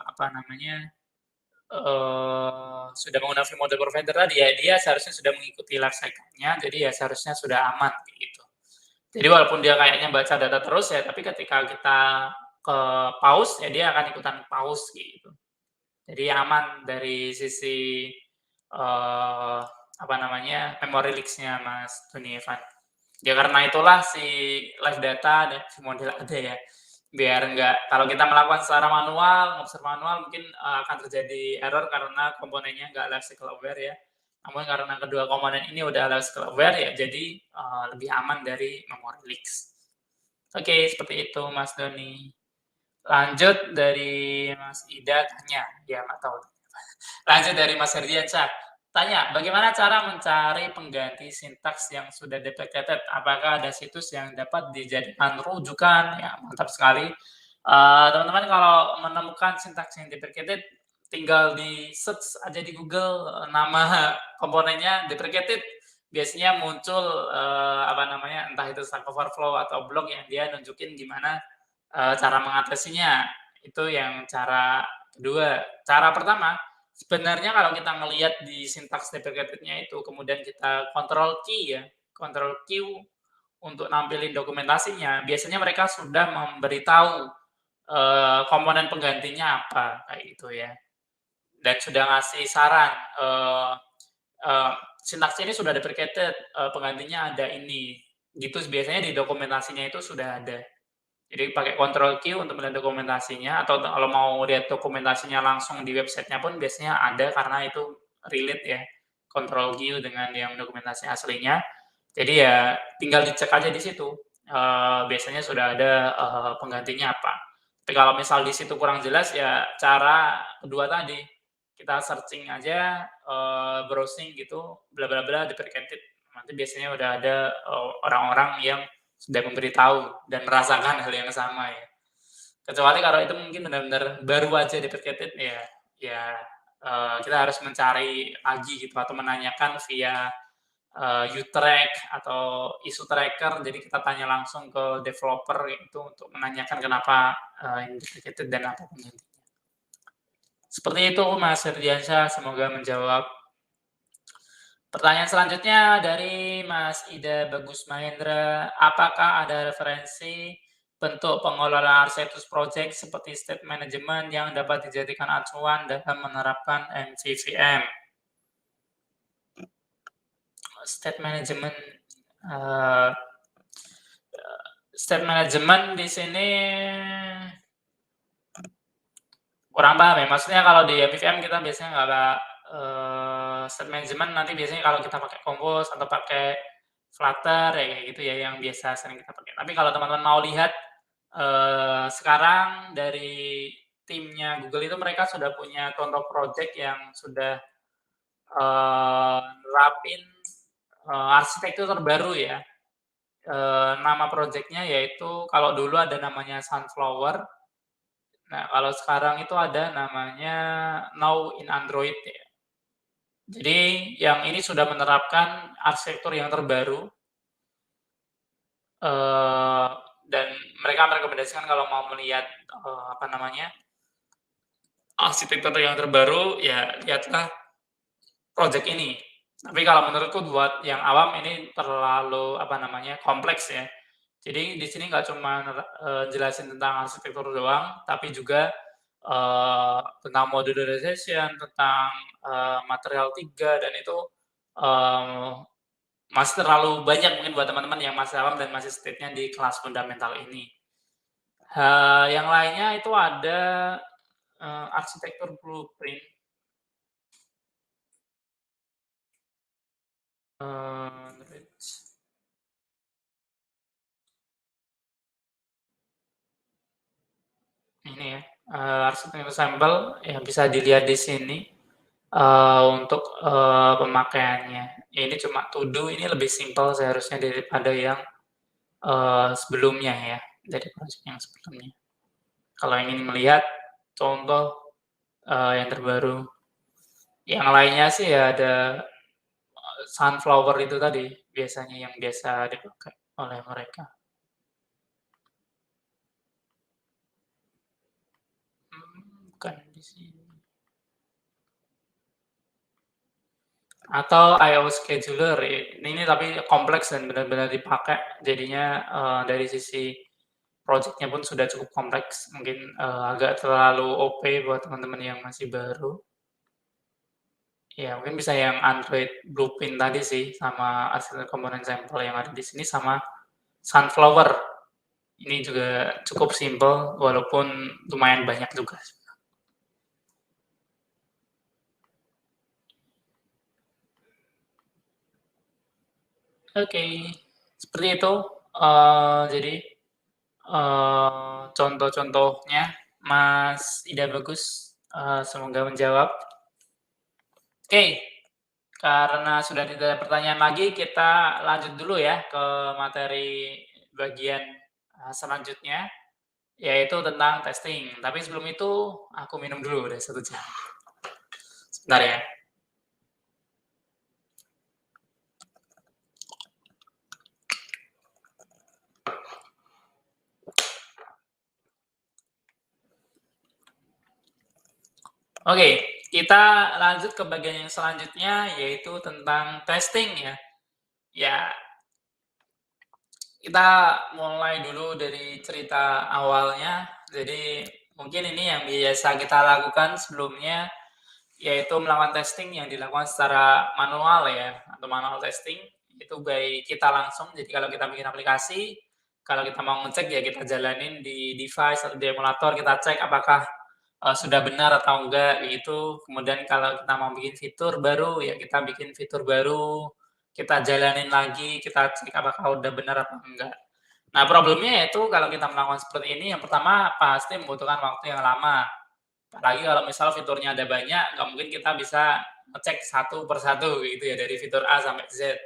apa namanya, sudah menggunakan view model provider tadi ya, dia seharusnya sudah mengikuti life cycle-nya, jadi ya seharusnya sudah aman, gitu. Jadi walaupun dia kayaknya baca data terus ya, tapi ketika kita ke pause, ya dia akan ikutan pause, gitu. Jadi aman dari sisi, apa namanya, memory leaks-nya Mas Doni Evan. Ya karena itulah si live data dan si model ada ya, biar nggak kalau kita melakukan secara manual, ngobserv manual mungkin, akan terjadi error karena komponennya nggak life cycle aware ya. Namun karena kedua komponen ini udah life cycle aware ya jadi, lebih aman dari memory leaks. Oke, seperti itu Mas Doni. Lanjut dari Mas Ida tanya, ya nggak tahu. Lanjut dari Mas Herdiansyah, tanya, bagaimana cara mencari pengganti sintaks yang sudah deprecated? Apakah ada situs yang dapat dijadikan rujukan? Ya, mantap sekali. Teman-teman kalau menemukan sintaks yang deprecated, tinggal di search aja di Google nama komponennya deprecated, biasanya muncul apa namanya, entah itu Stack Overflow atau blog yang dia nunjukin gimana cara mengatasinya. Itu yang cara kedua. Cara pertama, sebenarnya kalau kita ngelihat di sintaks deprecated-nya itu, kemudian kita control key ya, control Q untuk nampilin dokumentasinya, biasanya mereka sudah memberitahu, komponen penggantinya apa, kayak gitu ya. Dan sudah ngasih saran, sintaks ini sudah deprecated, penggantinya ada ini. Gitu biasanya di dokumentasinya itu sudah ada. Jadi pakai control Q untuk melihat dokumentasinya, atau kalau mau lihat dokumentasinya langsung di websitenya pun biasanya ada karena itu relate ya. control view dengan yang dokumentasi aslinya. Jadi ya tinggal dicek aja di situ, biasanya sudah ada, penggantinya apa. Tapi kalau misal di situ kurang jelas ya cara kedua tadi, kita searching aja, browsing gitu, bla bla bla deprecated, nanti biasanya udah ada, orang-orang yang sudah memberitahu dan merasakan hal yang sama ya. Kecuali kalau itu mungkin benar-benar baru aja deprecated ya, kita harus mencari lagi gitu atau menanyakan via, U-Track atau isu tracker, jadi kita tanya langsung ke developer itu untuk menanyakan kenapa, ini deprecated dan apa penggantinya. Seperti itu Mas Ferdiansyah, semoga menjawab. Pertanyaan selanjutnya dari Mas Ida Bagus Mahendra, apakah ada referensi bentuk pengelolaan arsitektur project seperti state management yang dapat dijadikan acuan dalam menerapkan MVVM? State management, state management di sini kurang paham ya, maksudnya kalau di MVVM kita biasanya nggak ada state management nanti biasanya kalau kita pakai Compose atau pakai Flutter ya kayak gitu ya yang biasa sering kita pakai. Tapi kalau teman-teman mau lihat, sekarang dari timnya Google itu mereka sudah punya contoh project yang sudah, nerapin, arsitektur terbaru ya. Nama project-nya yaitu kalau dulu ada namanya Sunflower. Nah, kalau sekarang itu ada namanya Now in Android ya. Jadi yang ini sudah menerapkan arsitektur yang terbaru, dan mereka merekomendasikan kalau mau melihat, apa namanya, arsitektur yang terbaru, ya lihatlah project ini. Tapi kalau menurutku buat yang awam ini terlalu, apa namanya, kompleks ya. Jadi di sini nggak cuma jelasin tentang arsitektur doang, tapi juga, tentang modularization, tentang, material 3 dan itu, eee, masih terlalu banyak mungkin buat teman-teman yang masih awam dan masih stay-nya di kelas fundamental ini. Yang lainnya itu ada, arsitektur blueprint, ini ya, arsitektur sampel yang bisa dilihat di sini, untuk, pemakaiannya. Ini cuma to do, ini lebih simpel seharusnya daripada yang, sebelumnya ya, dari project yang sebelumnya. Kalau ingin melihat contoh, yang terbaru. Yang lainnya sih ya ada, sunflower itu tadi, biasanya yang biasa dipakai oleh mereka. Bukan di sini. Atau I/O scheduler, ini tapi kompleks dan benar-benar dipakai, jadinya, dari sisi project-nya pun sudah cukup kompleks, mungkin, agak terlalu OP buat teman-teman yang masih baru. Ya mungkin bisa yang Android Blueprint tadi sih, sama arsitektur komponen sampel yang ada di sini, sama Sunflower. Ini juga cukup simpel, walaupun lumayan banyak juga. Oke, seperti itu, jadi, contoh-contohnya Mas Ida Bagus, semoga menjawab. Oke, karena sudah tidak ada pertanyaan lagi, kita lanjut dulu ya ke materi bagian, selanjutnya, yaitu tentang testing. Tapi sebelum itu, aku minum dulu, udah 1 jam. Sebentar ya. Oke, kita lanjut ke bagian yang selanjutnya, yaitu tentang testing ya. Ya, kita mulai dulu dari cerita awalnya. Jadi, mungkin ini yang biasa kita lakukan sebelumnya, yaitu melakukan testing yang dilakukan secara manual ya, atau manual testing, itu by kita langsung. Jadi kalau kita bikin aplikasi, kalau kita mau ngecek ya kita jalanin di device atau di emulator, kita cek apakah sudah benar atau enggak gitu. Kemudian kalau kita mau bikin fitur baru, ya kita bikin fitur baru, kita jalanin lagi, kita cek apakah udah benar apa enggak. Nah, problemnya yaitu kalau kita melakukan seperti ini, yang pertama pasti membutuhkan waktu yang lama. Apalagi kalau misal fiturnya ada banyak, nggak mungkin kita bisa ngecek satu per satu gitu ya, dari fitur A sampai Z.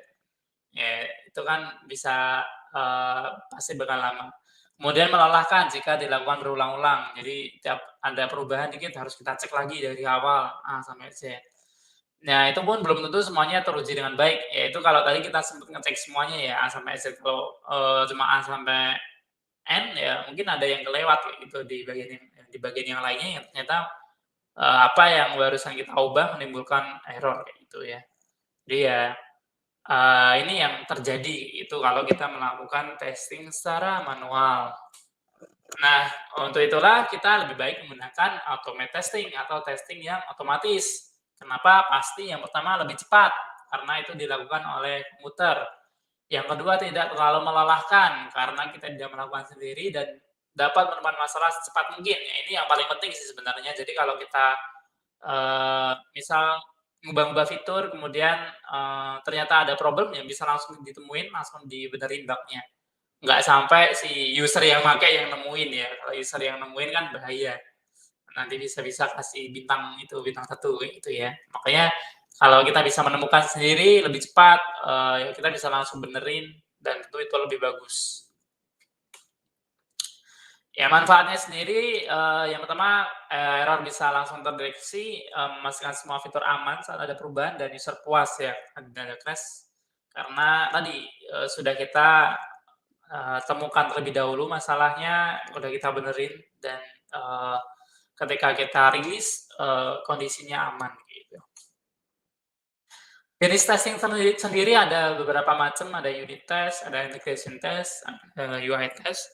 Ya, itu kan bisa, pasti bakal lama. Kemudian melelahkan jika dilakukan berulang-ulang. Jadi tiap ada perubahan dikit harus kita cek lagi dari awal A sampai Z. Nah, itu pun belum tentu semuanya teruji dengan baik, yaitu kalau tadi kita sempat ngecek semuanya ya A sampai Z. Kalau, cuma A sampai N, ya mungkin ada yang kelewat kayak gitu di bagian yang lainnya yang ternyata, apa yang barusan kita ubah menimbulkan error kayak gitu ya. Jadi ya, ini yang terjadi itu kalau kita melakukan testing secara manual. Nah, untuk itulah kita lebih baik menggunakan automate testing atau testing yang otomatis. Kenapa? Pasti yang pertama lebih cepat, karena itu dilakukan oleh komputer. Yang kedua tidak terlalu melelahkan, karena kita tidak melakukan sendiri dan dapat menemukan masalah secepat mungkin. Ya, ini yang paling penting sih sebenarnya. Jadi kalau kita, misal ngubah-ngubah fitur kemudian, ternyata ada problem yang bisa langsung ditemuin, langsung dibenerin bug-nya. Nggak sampai si user yang pakai yang nemuin ya, kalau user yang nemuin kan bahaya. Nanti bisa-bisa kasih bintang itu, bintang 1 kayak gitu ya. Makanya kalau kita bisa menemukan sendiri lebih cepat, ya kita bisa langsung benerin dan tentu itu lebih bagus. Ya manfaatnya sendiri, yang pertama, error bisa langsung terdeteksi, memastikan semua fitur aman saat ada perubahan dan user puas ya, tidak ada crash. Karena tadi, sudah kita, temukan terlebih dahulu masalahnya, udah kita benerin dan, ketika kita rilis, kondisinya aman gitu. Jenis testing sendiri ada beberapa macam, ada unit test, ada integration test, ada UI test.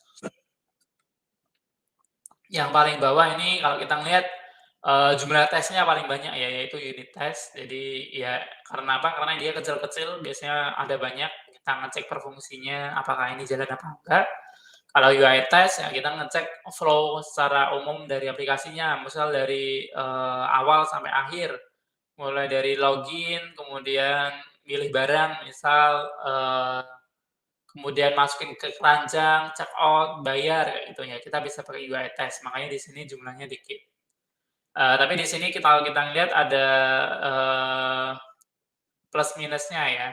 Yang paling bawah ini kalau kita ngelihat, jumlah tesnya paling banyak ya, yaitu unit test. Jadi ya karena apa, karena dia kecil-kecil biasanya ada banyak, kita ngecek per fungsinya apakah ini jalan apa enggak. Kalau UI test ya kita ngecek flow secara umum dari aplikasinya, misal dari, awal sampai akhir, mulai dari login, kemudian milih barang misal, kemudian masukin ke keranjang, check out, bayar, kayak gitu ya. Kita bisa pakai UI test, makanya di sini jumlahnya dikit. Tapi di sini kalau kita ngelihat ada, plus minusnya ya.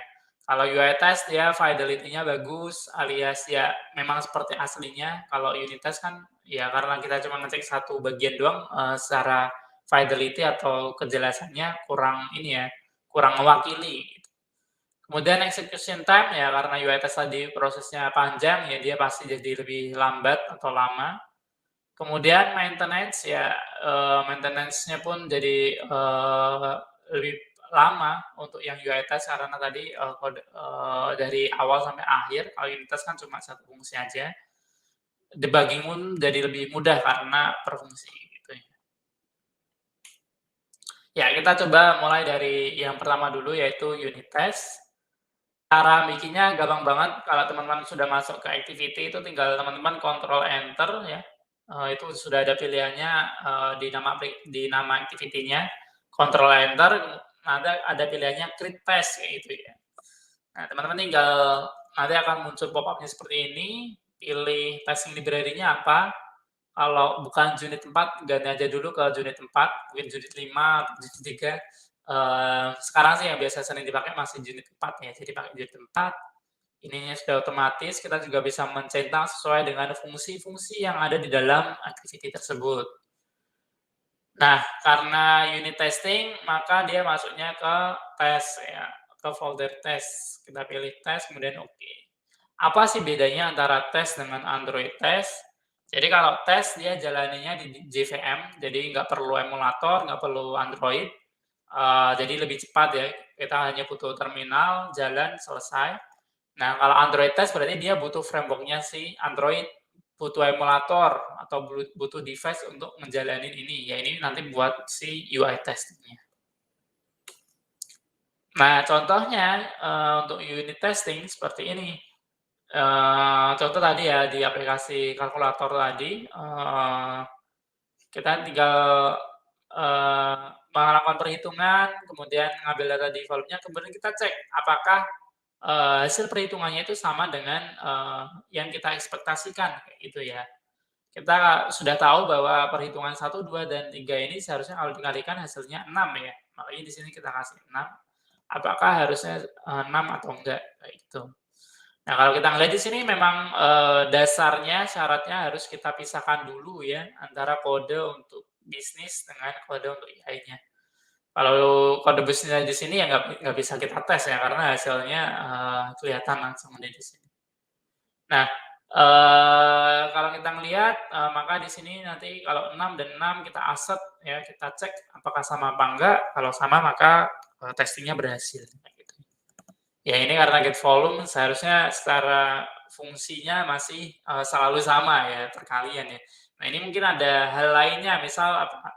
Kalau UI test dia fidelity-nya bagus, alias ya memang seperti aslinya. Kalau unit test kan ya karena kita cuma ngecek satu bagian doang, secara fidelity atau kejelasannya kurang ini ya, kurang mewakili. Kemudian execution time ya karena UI test tadi prosesnya panjang ya dia pasti jadi lebih lambat atau lama. Kemudian maintenance ya, maintenance-nya pun jadi, lebih lama untuk yang UI test karena tadi, dari awal sampai akhir, kalau unit test kan cuma satu fungsi aja. Debugging pun jadi lebih mudah karena per fungsi gitu ya. Ya kita coba mulai dari yang pertama dulu yaitu unit test. Cara bikinnya gampang banget kalau teman-teman sudah masuk ke activity itu tinggal teman-teman kontrol enter ya, itu sudah ada pilihannya, di nama activity-nya, kontrol enter, nanti ada pilihannya create test kayak gitu ya. Nah teman-teman tinggal nanti akan muncul pop-up-nya seperti ini, pilih testing library-nya apa, kalau bukan unit 4 ganti aja dulu ke unit 4, mungkin unit 5 atau unit 3. Sekarang sih yang biasa sering dipakai masih unit 4 ya, jadi pakai unit 4, ininya sudah otomatis, kita juga bisa mencentang sesuai dengan fungsi-fungsi yang ada di dalam activity tersebut. Nah, karena unit testing, maka dia masuknya ke tes ya, ke folder tes. Kita pilih tes, kemudian oke. Apa sih bedanya antara tes dengan Android test? Jadi kalau tes dia jalaninya di JVM, jadi nggak perlu emulator, nggak perlu Android, jadi lebih cepat ya, kita hanya butuh terminal, jalan, selesai. Nah, kalau Android test berarti dia butuh framework-nya si Android, butuh emulator atau butuh device untuk menjalani ini. Ya ini nanti buat si UI testing-nya. Nah, contohnya, untuk unit testing seperti ini. Contoh tadi ya di aplikasi kalkulator tadi, kita tinggal melakukan perhitungan, kemudian ngambil data di volume-nya, kemudian kita cek apakah hasil perhitungannya itu sama dengan yang kita ekspektasikan, kayak gitu ya. Kita sudah tahu bahwa perhitungan 1, 2, dan 3 ini seharusnya kalau dikalikan hasilnya 6 ya. Makanya di sini kita kasih 6. Apakah harusnya 6 atau enggak, kayak gitu. Nah, kalau kita ngelihat di sini memang dasarnya syaratnya harus kita pisahkan dulu ya antara kode untuk bisnis dengan kode untuk AI-nya. Kalau kode bisnisnya di sini ya nggak bisa kita tes ya karena hasilnya kelihatan langsung ada di sini. Nah, kalau kita ngelihat, maka di sini nanti kalau 6 dan 6 kita aset ya, kita cek apakah sama apa enggak, kalau sama maka testing-nya berhasil, kayak gitu. Ya ini karena get volume seharusnya secara fungsinya masih selalu sama ya, perkalian ya. Nah ini mungkin ada hal lainnya, misal apa,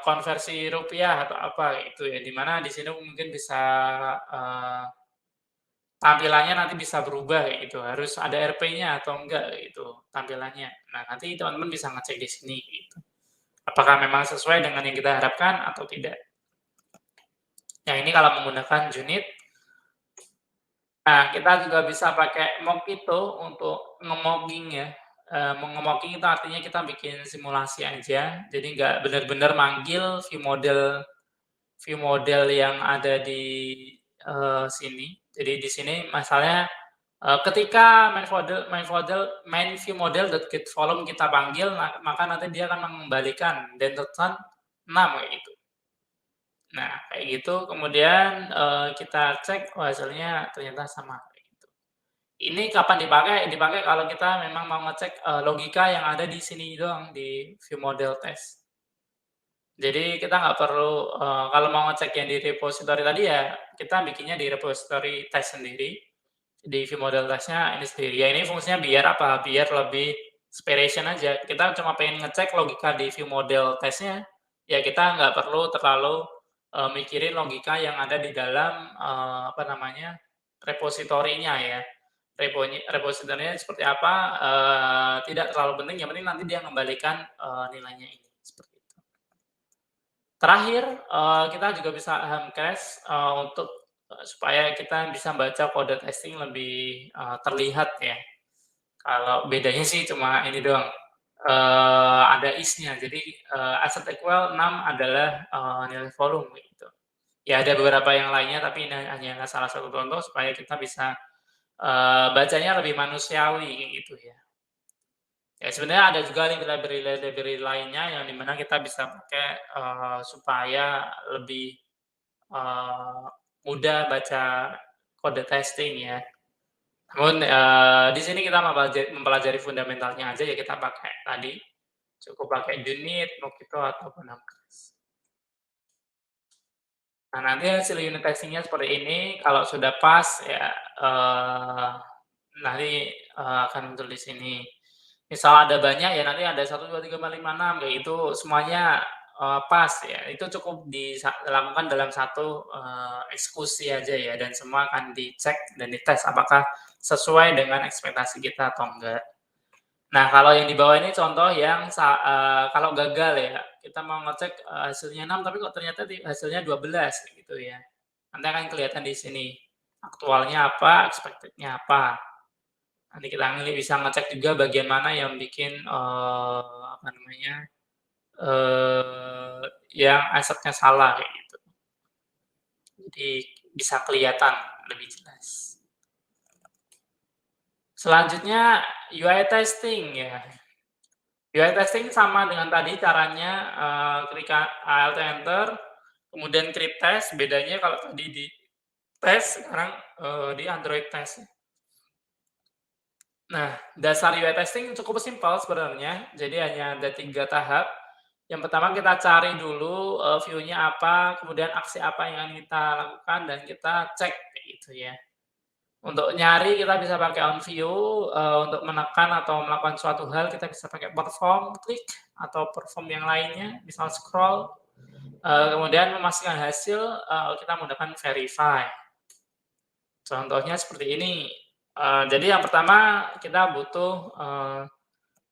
konversi rupiah atau apa gitu ya, di mana di sini mungkin bisa tampilannya nanti bisa berubah kayak gitu, harus ada RP-nya atau enggak gitu tampilannya. Nah, nanti teman-teman bisa ngecek di sini gitu. Apakah memang sesuai dengan yang kita harapkan atau tidak. Nah, ini kalau menggunakan unit. Nah, kita juga bisa pakai mock itu untuk nge-mocking ya. Nge-mocking itu artinya kita bikin simulasi aja, jadi nggak benar-benar manggil view model yang ada di sini. Jadi di sini masalahnya ketika main view model.getVolume kita panggil, maka nanti dia akan mengembalikan dan return 6 kayak gitu. Nah, kayak gitu kemudian kita cek hasilnya ternyata sama kayak gitu. Ini kapan dipakai? Dipakai kalau kita memang mau ngecek logika yang ada di sini doang di view model test. Jadi kita nggak perlu kalau mau ngecek yang di repository tadi ya kita bikinnya di repository test sendiri. Di view model test-nya ini sendiri. Ya ini fungsinya biar apa? Biar lebih inspiration aja. Kita cuma pengen ngecek logika di view model test-nya, ya kita nggak perlu terlalu mikirin logika yang ada di dalam apa namanya repositorinya ya. Repositorinya seperti apa tidak terlalu penting. Yang penting nanti dia mengembalikan nilainya ini seperti itu. Terakhir kita juga bisa Helmcast untuk supaya kita bisa baca kode testing lebih terlihat ya. Kalau bedanya sih cuma ini doang, ada is-nya. Jadi asset equal 6 adalah nilai volume gitu. Ya ada beberapa yang lainnya tapi ini hanya salah satu contoh supaya kita bisa bacanya lebih manusiawi gitu ya. Ya sebenarnya ada juga library lainnya yang dimana kita bisa pakai supaya lebih mudah baca kode testing ya. Namun di sini kita mempelajari fundamentalnya aja ya kita pakai tadi, cukup pakai unit, Mockito ataupun Helmcast. Nah nanti hasil unit testing-nya seperti ini, kalau sudah pas ya nanti akan muncul di sini. Misal ada banyak ya nanti ada 1, 2, 3, 4, 5, 6 kayak itu semuanya pas ya, itu cukup dilakukan dalam satu eksekusi aja ya dan semua akan dicek dan dites apakah sesuai dengan ekspektasi kita atau enggak. Nah, kalau yang di bawah ini contoh yang kalau gagal ya, kita mau ngecek hasilnya 6 tapi kok ternyata hasilnya 12 gitu ya. Nanti akan kelihatan di sini aktualnya apa, expected-nya apa. Nanti kita bisa ngecek juga bagian mana yang bikin apa namanya yang asetnya salah kayak gitu. Jadi bisa kelihatan lebih jelas. Selanjutnya UI testing ya. UI testing sama dengan tadi caranya klik Alt Enter, kemudian create test. Bedanya kalau tadi di test, sekarang di Android test. Nah, dasar UI testing cukup simpel sebenarnya. Jadi hanya ada 3 tahap. Yang pertama kita cari dulu view-nya apa, kemudian aksi apa yang kita lakukan dan kita cek kayak gitu ya. Untuk nyari kita bisa pakai on view, untuk menekan atau melakukan suatu hal kita bisa pakai perform, klik, atau perform yang lainnya, misal scroll. Kemudian memastikan hasil kita menggunakan verify. Contohnya seperti ini. Jadi yang pertama kita butuh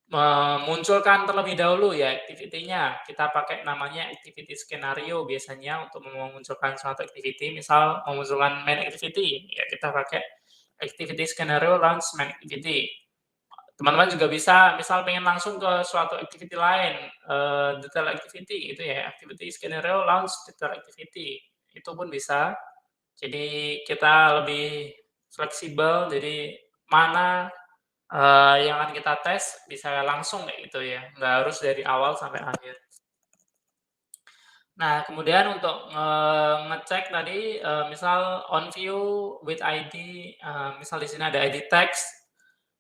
memunculkan terlebih dahulu ya activity-nya. Kita pakai namanya activity skenario biasanya untuk memunculkan suatu activity, misal memunculkan main activity, ya kita pakai activity skenario launch main activity. Teman-teman juga bisa misal pengen langsung ke suatu activity lain, detail activity itu ya, activity skenario launch detail activity, itu pun bisa. Jadi kita lebih fleksibel, jadi mana yang akan kita tes bisa langsung kayak gitu ya, nggak harus dari awal sampai akhir. Nah, kemudian untuk ngecek tadi, misal on view with ID, misal di sini ada ID text,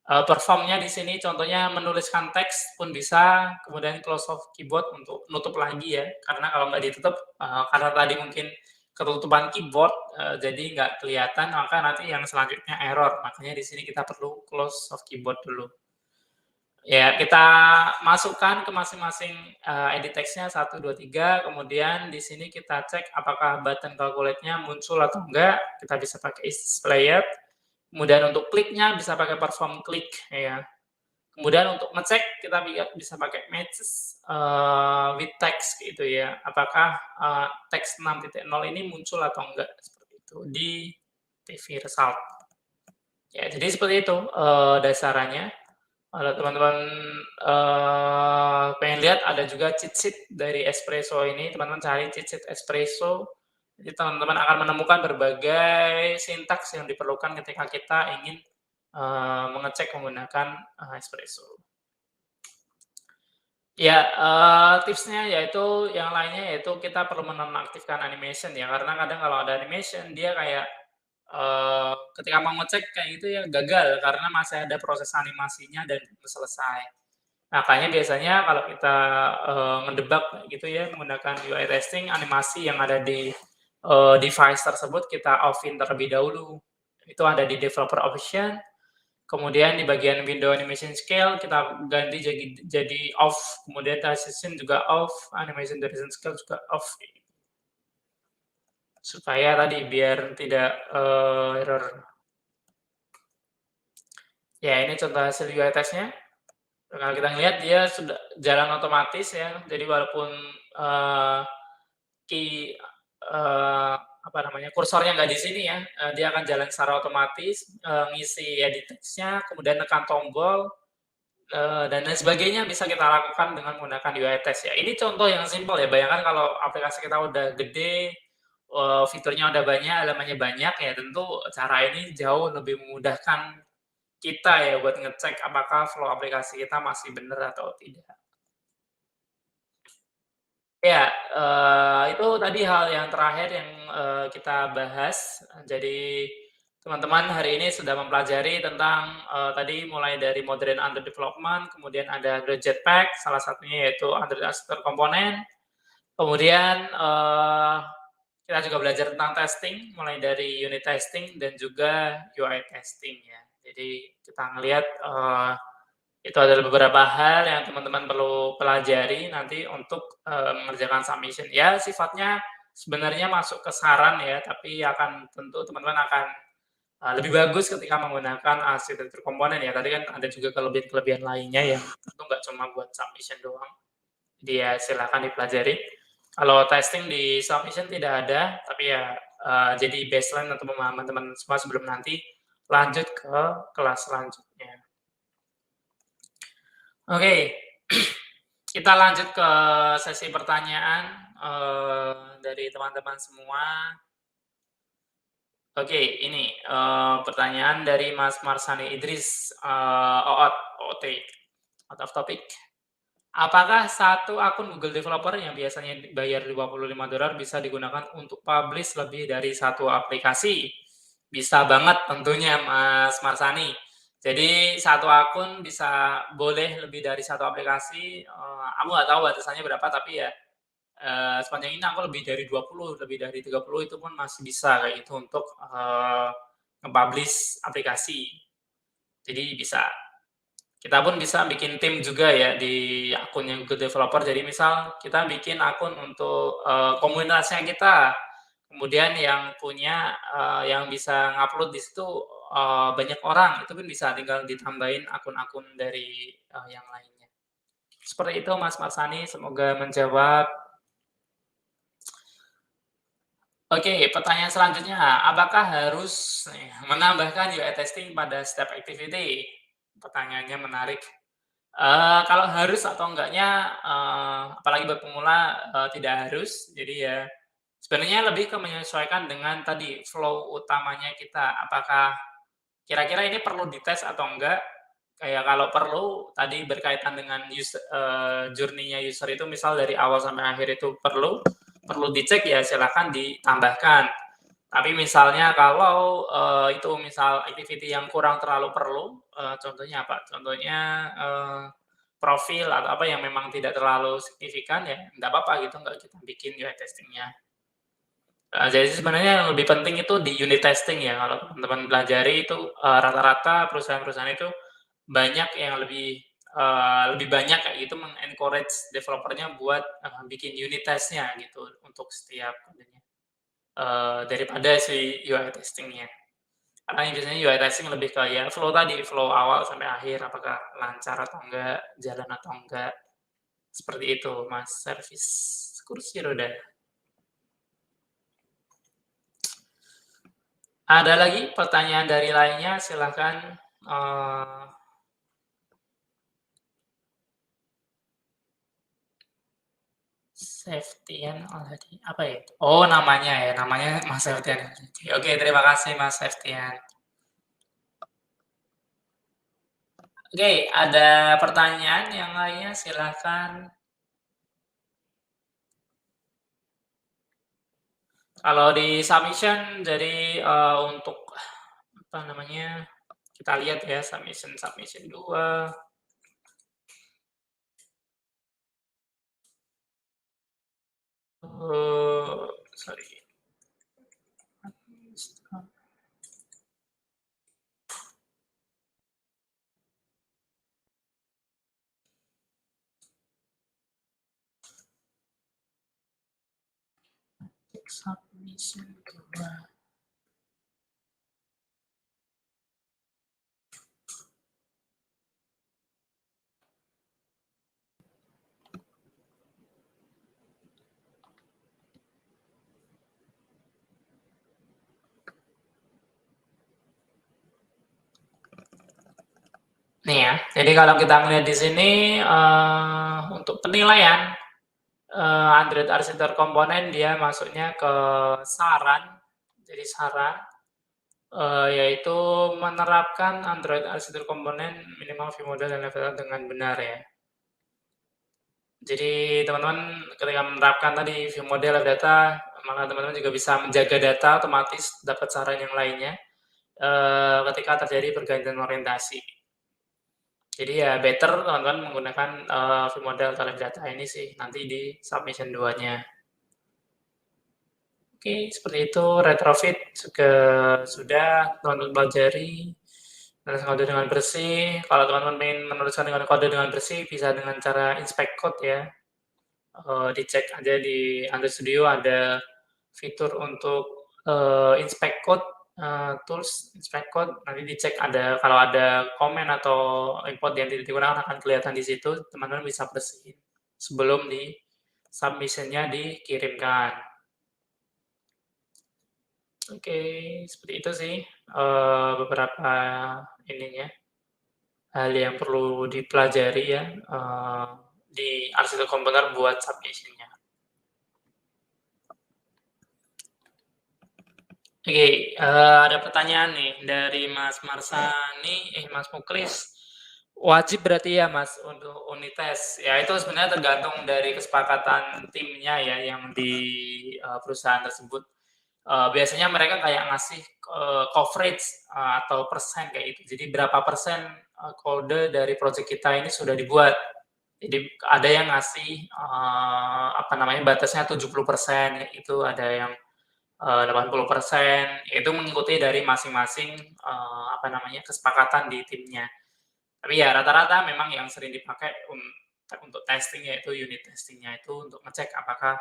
perform-nya di sini contohnya menuliskan teks pun bisa, kemudian close off keyboard untuk nutup lagi ya, karena kalau nggak ditutup, karena tadi mungkin ketutupan keyboard, jadi nggak kelihatan, maka nanti yang selanjutnya error. Makanya di sini kita perlu close off keyboard dulu. Ya, kita masukkan ke masing-masing, edit text-nya 1, 2, 3, kemudian di sini kita cek apakah button calculate-nya muncul atau enggak, kita bisa pakai is displayed, kemudian untuk kliknya bisa pakai perform click ya. Kemudian untuk ngecek kita bisa pakai matches, with text gitu ya, apakah, teks 6.0 ini muncul atau enggak, seperti itu, di TV result. Ya, jadi seperti itu, dasarannya. Kalau teman-teman, pengen lihat ada juga cheat sheet dari Espresso ini, teman-teman cari cheat sheet Espresso, jadi teman-teman akan menemukan berbagai sintaks yang diperlukan ketika kita ingin, mengecek menggunakan, Espresso. Ya, tipsnya yaitu yang lainnya yaitu kita perlu menonaktifkan animation ya, karena kadang kalau ada animation dia kayak, ketika mau ngecek kayak gitu ya gagal karena masih ada proses animasinya dan belum selesai. Makanya biasanya kalau kita, ngedebug kayak gitu ya menggunakan UI testing, animasi yang ada di, device tersebut kita off-in terlebih dahulu. Itu ada di developer option, kemudian di bagian window animation scale kita ganti jadi off, kemudian transition juga off, animation duration scale juga off. Supaya tadi biar tidak, error. Ya ini contoh hasil UI test-nya. Kalau kita ngelihat dia sudah jalan otomatis ya, jadi walaupun, key, apa namanya, kursornya nggak di sini ya, dia akan jalan secara otomatis, ngisi edit text-nya, kemudian tekan tombol, dan lain sebagainya bisa kita lakukan dengan menggunakan UI test ya. Ini contoh yang simpel ya, bayangkan kalau aplikasi kita udah gede, fiturnya udah banyak, halamannya banyak, ya tentu cara ini jauh lebih memudahkan kita ya buat ngecek apakah flow aplikasi kita masih benar atau tidak. Ya, itu tadi hal yang terakhir yang, kita bahas. Jadi, teman-teman hari ini sudah mempelajari tentang, tadi mulai dari modern Android development, kemudian ada Android Jetpack, salah satunya yaitu Android Architecture Component. Kemudian, kita juga belajar tentang testing, mulai dari unit testing dan juga UI testing ya. Jadi kita ngelihat, itu adalah beberapa hal yang teman-teman perlu pelajari nanti untuk, mengerjakan submission. Ya sifatnya sebenarnya masuk ke saran ya, tapi akan tentu teman-teman akan, lebih bagus ketika menggunakan arsitektur komponen ya. Tadi kan ada juga kelebihan-kelebihan lainnya yang tentu nggak cuma buat submission doang. Jadi ya silakan dipelajari. Kalau testing di submission tidak ada, tapi ya, jadi baseline untuk pemahaman teman semua sebelum nanti lanjut ke kelas selanjutnya. Oke, kita lanjut ke sesi pertanyaan, dari teman-teman semua. Oke, ini, pertanyaan dari Mas Marsani Idris, OOT, OOT, out of topic. Apakah satu akun Google Developer yang biasanya bayar $55 bisa digunakan untuk publish lebih dari satu aplikasi? Bisa banget tentunya Mas Marsani. Jadi satu akun bisa boleh lebih dari satu aplikasi, aku nggak tahu batasannya berapa, tapi ya, sepanjang ini aku lebih dari 20, lebih dari 30 itu pun masih bisa kayak gitu untuk, nge-publish aplikasi. Jadi bisa. Kita pun bisa bikin tim juga ya di akun yang Google Developer. Jadi misal kita bikin akun untuk, komunitasnya kita, kemudian yang punya, yang bisa ngupload di situ banyak orang, itu kan bisa tinggal ditambahin akun-akun dari, yang lainnya. Seperti itu Mas Marsani, semoga menjawab. Oke, pertanyaan selanjutnya, apakah harus menambahkan UI testing pada setiap activity? Pertanyaannya menarik. Kalau harus atau enggaknya, apalagi buat pemula, tidak harus. Jadi ya sebenarnya lebih ke menyesuaikan dengan tadi flow utamanya kita. Apakah kira-kira ini perlu dites atau enggak? Kayak kalau perlu tadi berkaitan dengan journey-nya user itu misal dari awal sampai akhir itu perlu dicek ya silakan ditambahkan. Tapi misalnya kalau, itu misal activity yang kurang terlalu perlu, contohnya apa? Contohnya, profil atau apa yang memang tidak terlalu signifikan ya nggak apa-apa gitu, nggak kita bikin UI testing-nya. Jadi sebenarnya yang lebih penting itu di unit testing ya, kalau teman-teman pelajari itu, rata-rata perusahaan-perusahaan itu banyak yang lebih banyak kayak gitu meng-encourage developer-nya buat, bikin unit test-nya gitu untuk setiap kodenya, daripada si UI testing-nya. Karena biasanya UI testing lebih ke ya flow tadi, flow awal sampai akhir apakah lancar atau enggak, jalan atau enggak, seperti itu Mas, servis kursi roda. Ada lagi pertanyaan dari lainnya silahkan, eee Septian Alhadi, apa ya? Oh namanya ya, namanya Mas Septian Alhadi. Oke, terima kasih Mas Septian. Oke, ada pertanyaan yang lainnya silahkan. Kalau di submission jadi, untuk apa namanya, kita lihat ya submission 2. Sorry. Submission 2. Nih ya, jadi kalau kita melihat di sini, untuk penilaian, Android Architecture Component dia masuknya ke saran. Jadi saran, yaitu menerapkan Android Architecture Component minimal view model dan level dengan benar ya. Jadi teman-teman ketika menerapkan tadi view model data, malah teman-teman juga bisa menjaga data otomatis dapat saran yang lainnya, ketika terjadi pergantian orientasi. Jadi ya better teman-teman menggunakan, view model talent data ini sih nanti di submission 2-nya. Oke, seperti itu retrofit juga sudah teman-teman pelajari. Menulis kode dengan bersih, kalau teman-teman ingin menuliskan dengan kode dengan bersih bisa dengan cara inspect code ya. Dicek aja di Android Studio ada fitur untuk, inspect code, tools inspect code, nanti dicek ada kalau ada komen atau import yang tidak digunakan akan kelihatan di situ, teman-teman bisa bersihin sebelum di submission-nya dikirimkan. Oke, seperti itu sih, beberapa ininya, hal yang perlu dipelajari ya, di arsitektur komputer buat submission-nya. Oke, ada pertanyaan nih dari Mas Marsani, Mas Muklis. Wajib berarti ya Mas untuk unit test? Ya itu sebenarnya tergantung dari kesepakatan timnya ya yang di, perusahaan tersebut. Biasanya mereka kayak ngasih, coverage, atau persen kayak gitu. Jadi berapa persen, kode dari project kita ini sudah dibuat. Jadi ada yang ngasih, apa namanya, batasnya 70%, itu ada yang 80%, itu mengikuti dari masing-masing, apa namanya, kesepakatan di timnya. Tapi ya rata-rata memang yang sering dipakai untuk testing yaitu unit testing-nya itu untuk ngecek apakah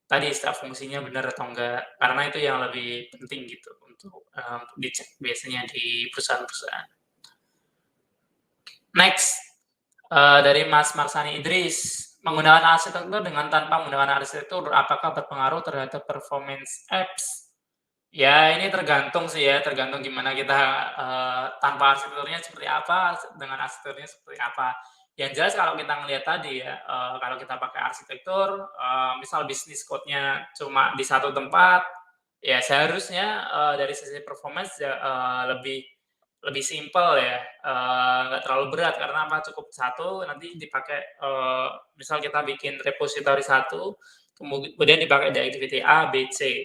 tadi setiap fungsinya benar atau enggak, karena itu yang lebih penting gitu untuk dicek biasanya di perusahaan-perusahaan. Next, dari Mas Marsani Idris, menggunakan arsitektur dengan tanpa menggunakan arsitektur, apakah berpengaruh terhadap performance apps? Ya, ini tergantung sih ya, tergantung gimana kita, tanpa arsitekturnya seperti apa, dengan arsitekturnya seperti apa. Yang jelas kalau kita ngelihat tadi ya, kalau kita pakai arsitektur, misal bisnis code-nya cuma di satu tempat, ya seharusnya, dari sisi performance ya, lebih lebih simpel ya, nggak terlalu berat karena apa, cukup satu nanti dipakai, misal kita bikin repository satu, kemudian dipakai di activity A, B, C.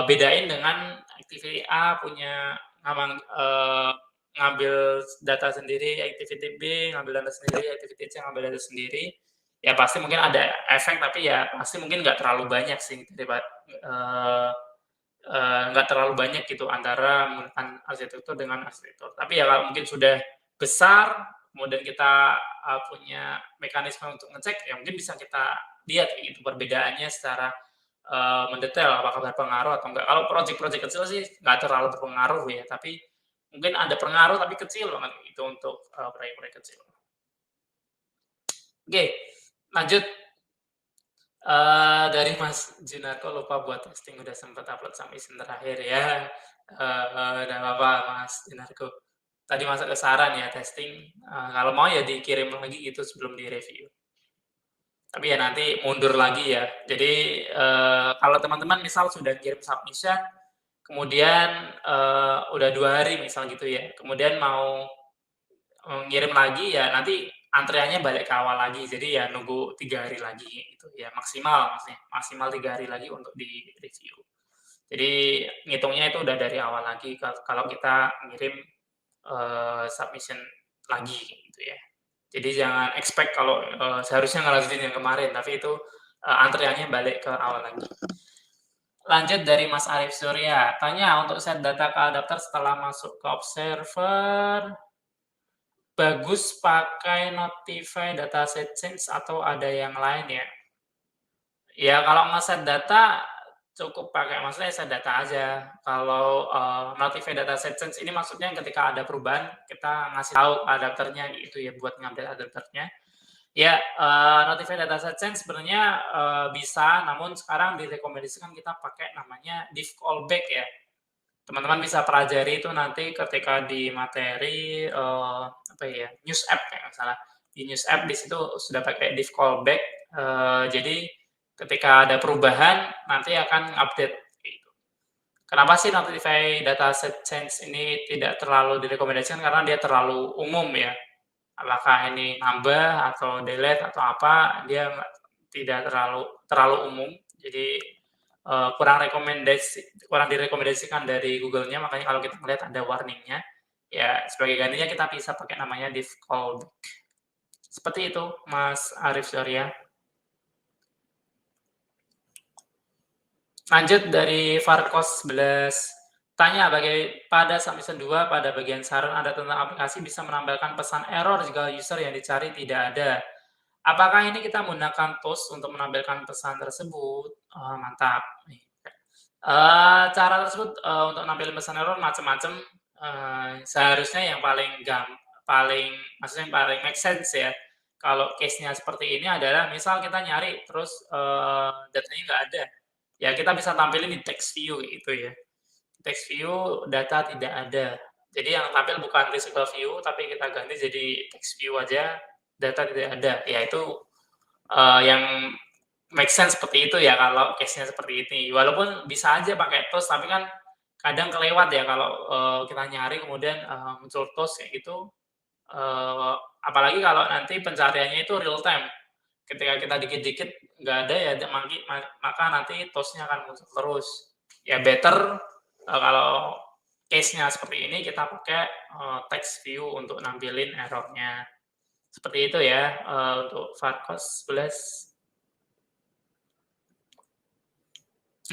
Bedain dengan activity A punya ngambil data sendiri, activity B ngambil data sendiri, activity C ngambil data sendiri, ya pasti mungkin ada efek tapi ya pasti mungkin nggak terlalu banyak sih nggak terlalu banyak gitu antara menggunakan arsitektur dengan arsitektur. Tapi ya kalau mungkin sudah besar, kemudian kita, punya mekanisme untuk ngecek, ya mungkin bisa kita lihat kayak gitu perbedaannya secara, mendetail apakah berpengaruh atau enggak. Kalau project-project kecil sih nggak terlalu berpengaruh ya, tapi mungkin ada pengaruh tapi kecil banget gitu untuk, proyek-proyek kecil. Oke, lanjut. Dari Mas Junarko lupa buat testing, udah sempet upload submission terakhir ya. Nggak apa-apa Mas Junarko. Tadi masuk ke saran ya testing, kalau mau ya dikirim lagi gitu sebelum di-review. Tapi ya nanti mundur lagi ya. Jadi, kalau teman-teman misal sudah kirim submission, kemudian, udah 2 hari misal gitu ya, kemudian mau ngirim lagi ya nanti antreannya balik ke awal lagi. Jadi ya nunggu 3 hari lagi gitu ya, maksimal maksudnya, maksimal 3 hari lagi untuk di-review. Jadi ngitungnya itu udah dari awal lagi kalau kita ngirim, submission lagi gitu ya. Jadi jangan expect kalau, seharusnya ngelanjutin yang kemarin, tapi itu, antreannya balik ke awal lagi. Lanjut dari Mas Arif Surya, tanya untuk set data ke adapter setelah masuk ke observer, bagus pakai Notify dataset change atau ada yang lain ya? Ya kalau nge-set data, cukup pakai maksudnya set data aja. Kalau, Notify dataset change ini maksudnya ketika ada perubahan, kita ngasih tahu adapternya gitu ya, buat ngambil adapternya. Ya, Notify dataset change sebenarnya, bisa, namun sekarang direkomendasikan kita pakai namanya div callback ya. Teman-teman bisa pelajari itu nanti ketika di materi, apa ya, news app kayak nggak salah. Di news app di situ sudah pakai div callback, jadi ketika ada perubahan nanti akan update gitu. Kenapa sih Notify dataset change ini tidak terlalu direkomendasikan? Karena dia terlalu umum ya. Apakah ini nambah atau delete atau apa, dia tidak terlalu terlalu umum. Jadi, kurang direkomendasikan dari Google-nya, makanya kalau kita melihat ada warning-nya, ya sebagai gantinya kita bisa pakai namanya div callback. Seperti itu, Mas Arif Surya. Lanjut dari Farkos 11, tanya pada submission 2 pada bagian saran ada tentang aplikasi bisa menambahkan pesan error jika user yang dicari tidak ada. Apakah ini kita menggunakan tools untuk menampilkan pesan tersebut? Mantap. Cara tersebut, untuk nampilin pesan error macam-macam, seharusnya yang paling maksudnya yang paling make sense ya, kalau case-nya seperti ini adalah misal kita nyari terus, datanya nggak ada, ya kita bisa tampilin di text view gitu ya. Text view data tidak ada. Jadi yang tampil bukan physical view, tapi kita ganti jadi text view aja, data tidak ada. Ya itu, yang make sense seperti itu ya kalau case-nya seperti ini. Walaupun bisa aja pakai tools, tapi kan kadang kelewat ya kalau, kita nyari kemudian, muncul tools kayak gitu, apalagi kalau nanti pencariannya itu real time. Ketika kita dikit-dikit nggak ada ya maka nanti toolsnya akan muncul terus. Ya better, kalau case-nya seperti ini kita pakai, text view untuk nampilin error-nya. Seperti itu ya, untuk Farkos 11.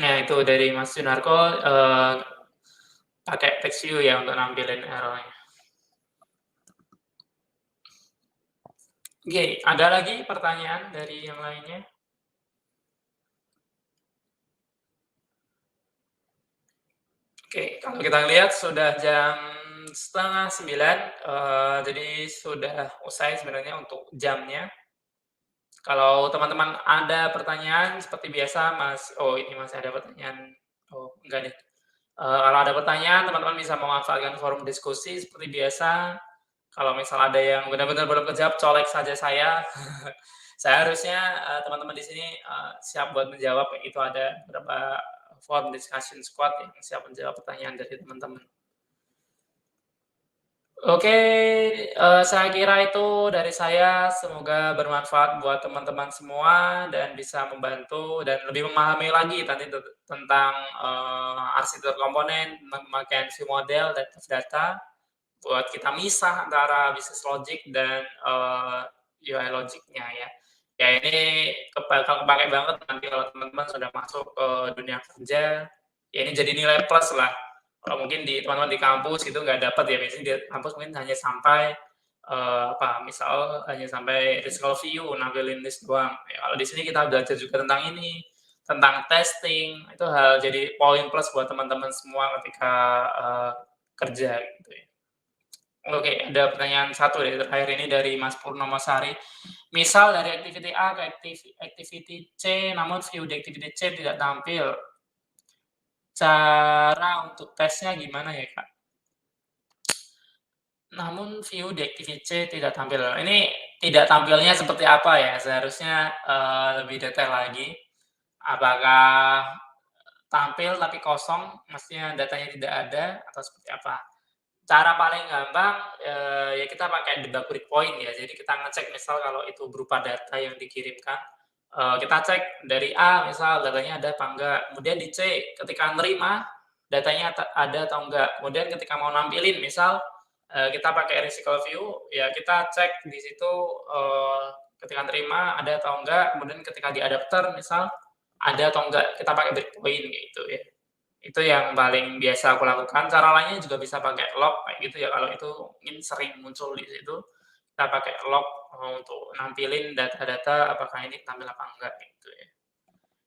Nah, itu dari Mas Sunarko, pakai text view ya untuk nampilin error-nya. Oke, ada lagi pertanyaan dari yang lainnya? Oke, kalau kita lihat sudah jam 8:30, jadi sudah usai sebenarnya untuk jamnya. Kalau teman-teman ada pertanyaan seperti biasa, ini masih ada pertanyaan. Oh, enggak deh. Kalau ada pertanyaan, teman-teman bisa memanfaatkan forum diskusi seperti biasa. Kalau misal ada yang benar-benar belum kejawab, colek saja saya. Saya harusnya, teman-teman di sini, siap buat menjawab, itu ada beberapa forum discussion squad yang siap menjawab pertanyaan dari teman-teman. Oke, saya kira itu dari saya, semoga bermanfaat buat teman-teman semua dan bisa membantu dan lebih memahami lagi tadi tentang, arsitektur komponen, pemakaian view model dan data, buat kita misah antara business logic dan, UI logic-nya ya. Ya ini bakal kepakai banget nanti kalau teman-teman sudah masuk ke dunia kerja, ya ini jadi nilai plus lah. Kalau mungkin teman-teman di kampus itu nggak dapat ya, biasanya di kampus mungkin hanya sampai, misal hanya sampai physical view, nampilin list doang. Ya kalau di sini kita belajar juga tentang ini, tentang testing, itu hal jadi poin plus buat teman-teman semua ketika, kerja gitu ya. Oke, ada pertanyaan satu deh terakhir ini dari Mas Purnomasari. Misal dari activity A ke activity C, namun view di activity C tidak tampil. Cara untuk tesnya gimana ya, Kak? Namun view di activity C tidak tampil. Ini tidak tampilnya seperti apa ya? Seharusnya, lebih detail lagi. Apakah tampil tapi kosong, maksudnya datanya tidak ada atau seperti apa? Cara paling gampang, ya kita pakai debug breakpoint ya. Jadi kita ngecek misal kalau itu berupa data yang dikirimkan, kita cek dari A misal datanya ada apa enggak, kemudian di C ketika nerima datanya ada atau enggak, kemudian ketika mau nampilin misal, kita pakai resical view, ya kita cek di situ, ketika nerima ada atau enggak, kemudian ketika di adapter misal ada atau enggak, kita pakai breakpoint gitu ya. Itu yang paling biasa aku lakukan, cara lainnya juga bisa pakai log kayak gitu ya, kalau itu mungkin sering muncul di situ, kita pakai log, untuk nampilin data-data apakah ini tampil apa enggak gitu ya.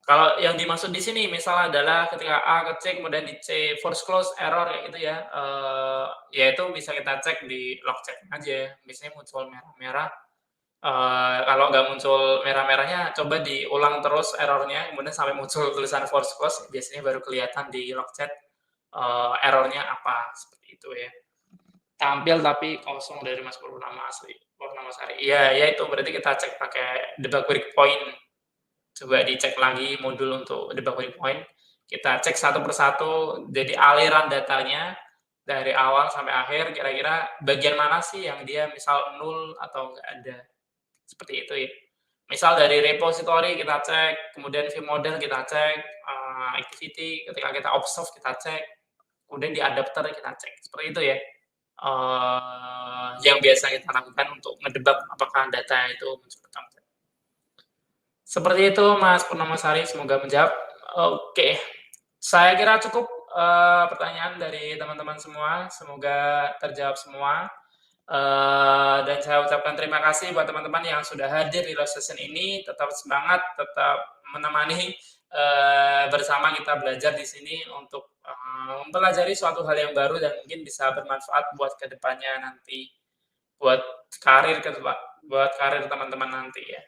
Kalau yang dimaksud di sini misal adalah ketika A ke C kemudian di C force close error kayak gitu ya, ya itu bisa kita cek di log check aja, biasanya muncul merah-merah. Kalau nggak muncul merah-merahnya, coba diulang terus error-nya, kemudian sampai muncul tulisan force close, biasanya baru kelihatan di log chat, error-nya apa, seperti itu ya. Tampil tapi kosong dari Mas Purnamasari. Iya, ya itu berarti kita cek pakai debug breakpoint. Coba dicek lagi modul untuk debug breakpoint. Kita cek satu persatu, jadi aliran datanya dari awal sampai akhir, kira-kira bagian mana sih yang dia misal nol atau nggak ada. Seperti itu ya. Misal dari repository kita cek, kemudian view model kita cek, activity ketika kita observe kita cek, kemudian di adapter kita cek. Seperti itu ya. Yang biasa kita lakukan untuk ngedebak apakah data itu muncul atau enggak. Seperti itu Mas Purnomasari, semoga menjawab. Oke, saya kira cukup pertanyaan dari teman-teman semua, semoga terjawab semua. Dan saya ucapkan terima kasih buat teman-teman yang sudah hadir di live session ini, tetap semangat, tetap menemani bersama kita belajar di sini untuk mempelajari suatu hal yang baru dan mungkin bisa bermanfaat buat kedepannya nanti, buat buat karir teman-teman nanti ya.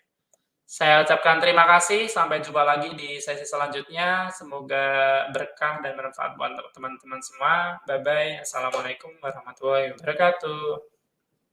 Saya ucapkan terima kasih, sampai jumpa lagi di sesi selanjutnya. Semoga berkah dan bermanfaat buat teman-teman semua. Bye-bye. Assalamualaikum warahmatullahi wabarakatuh.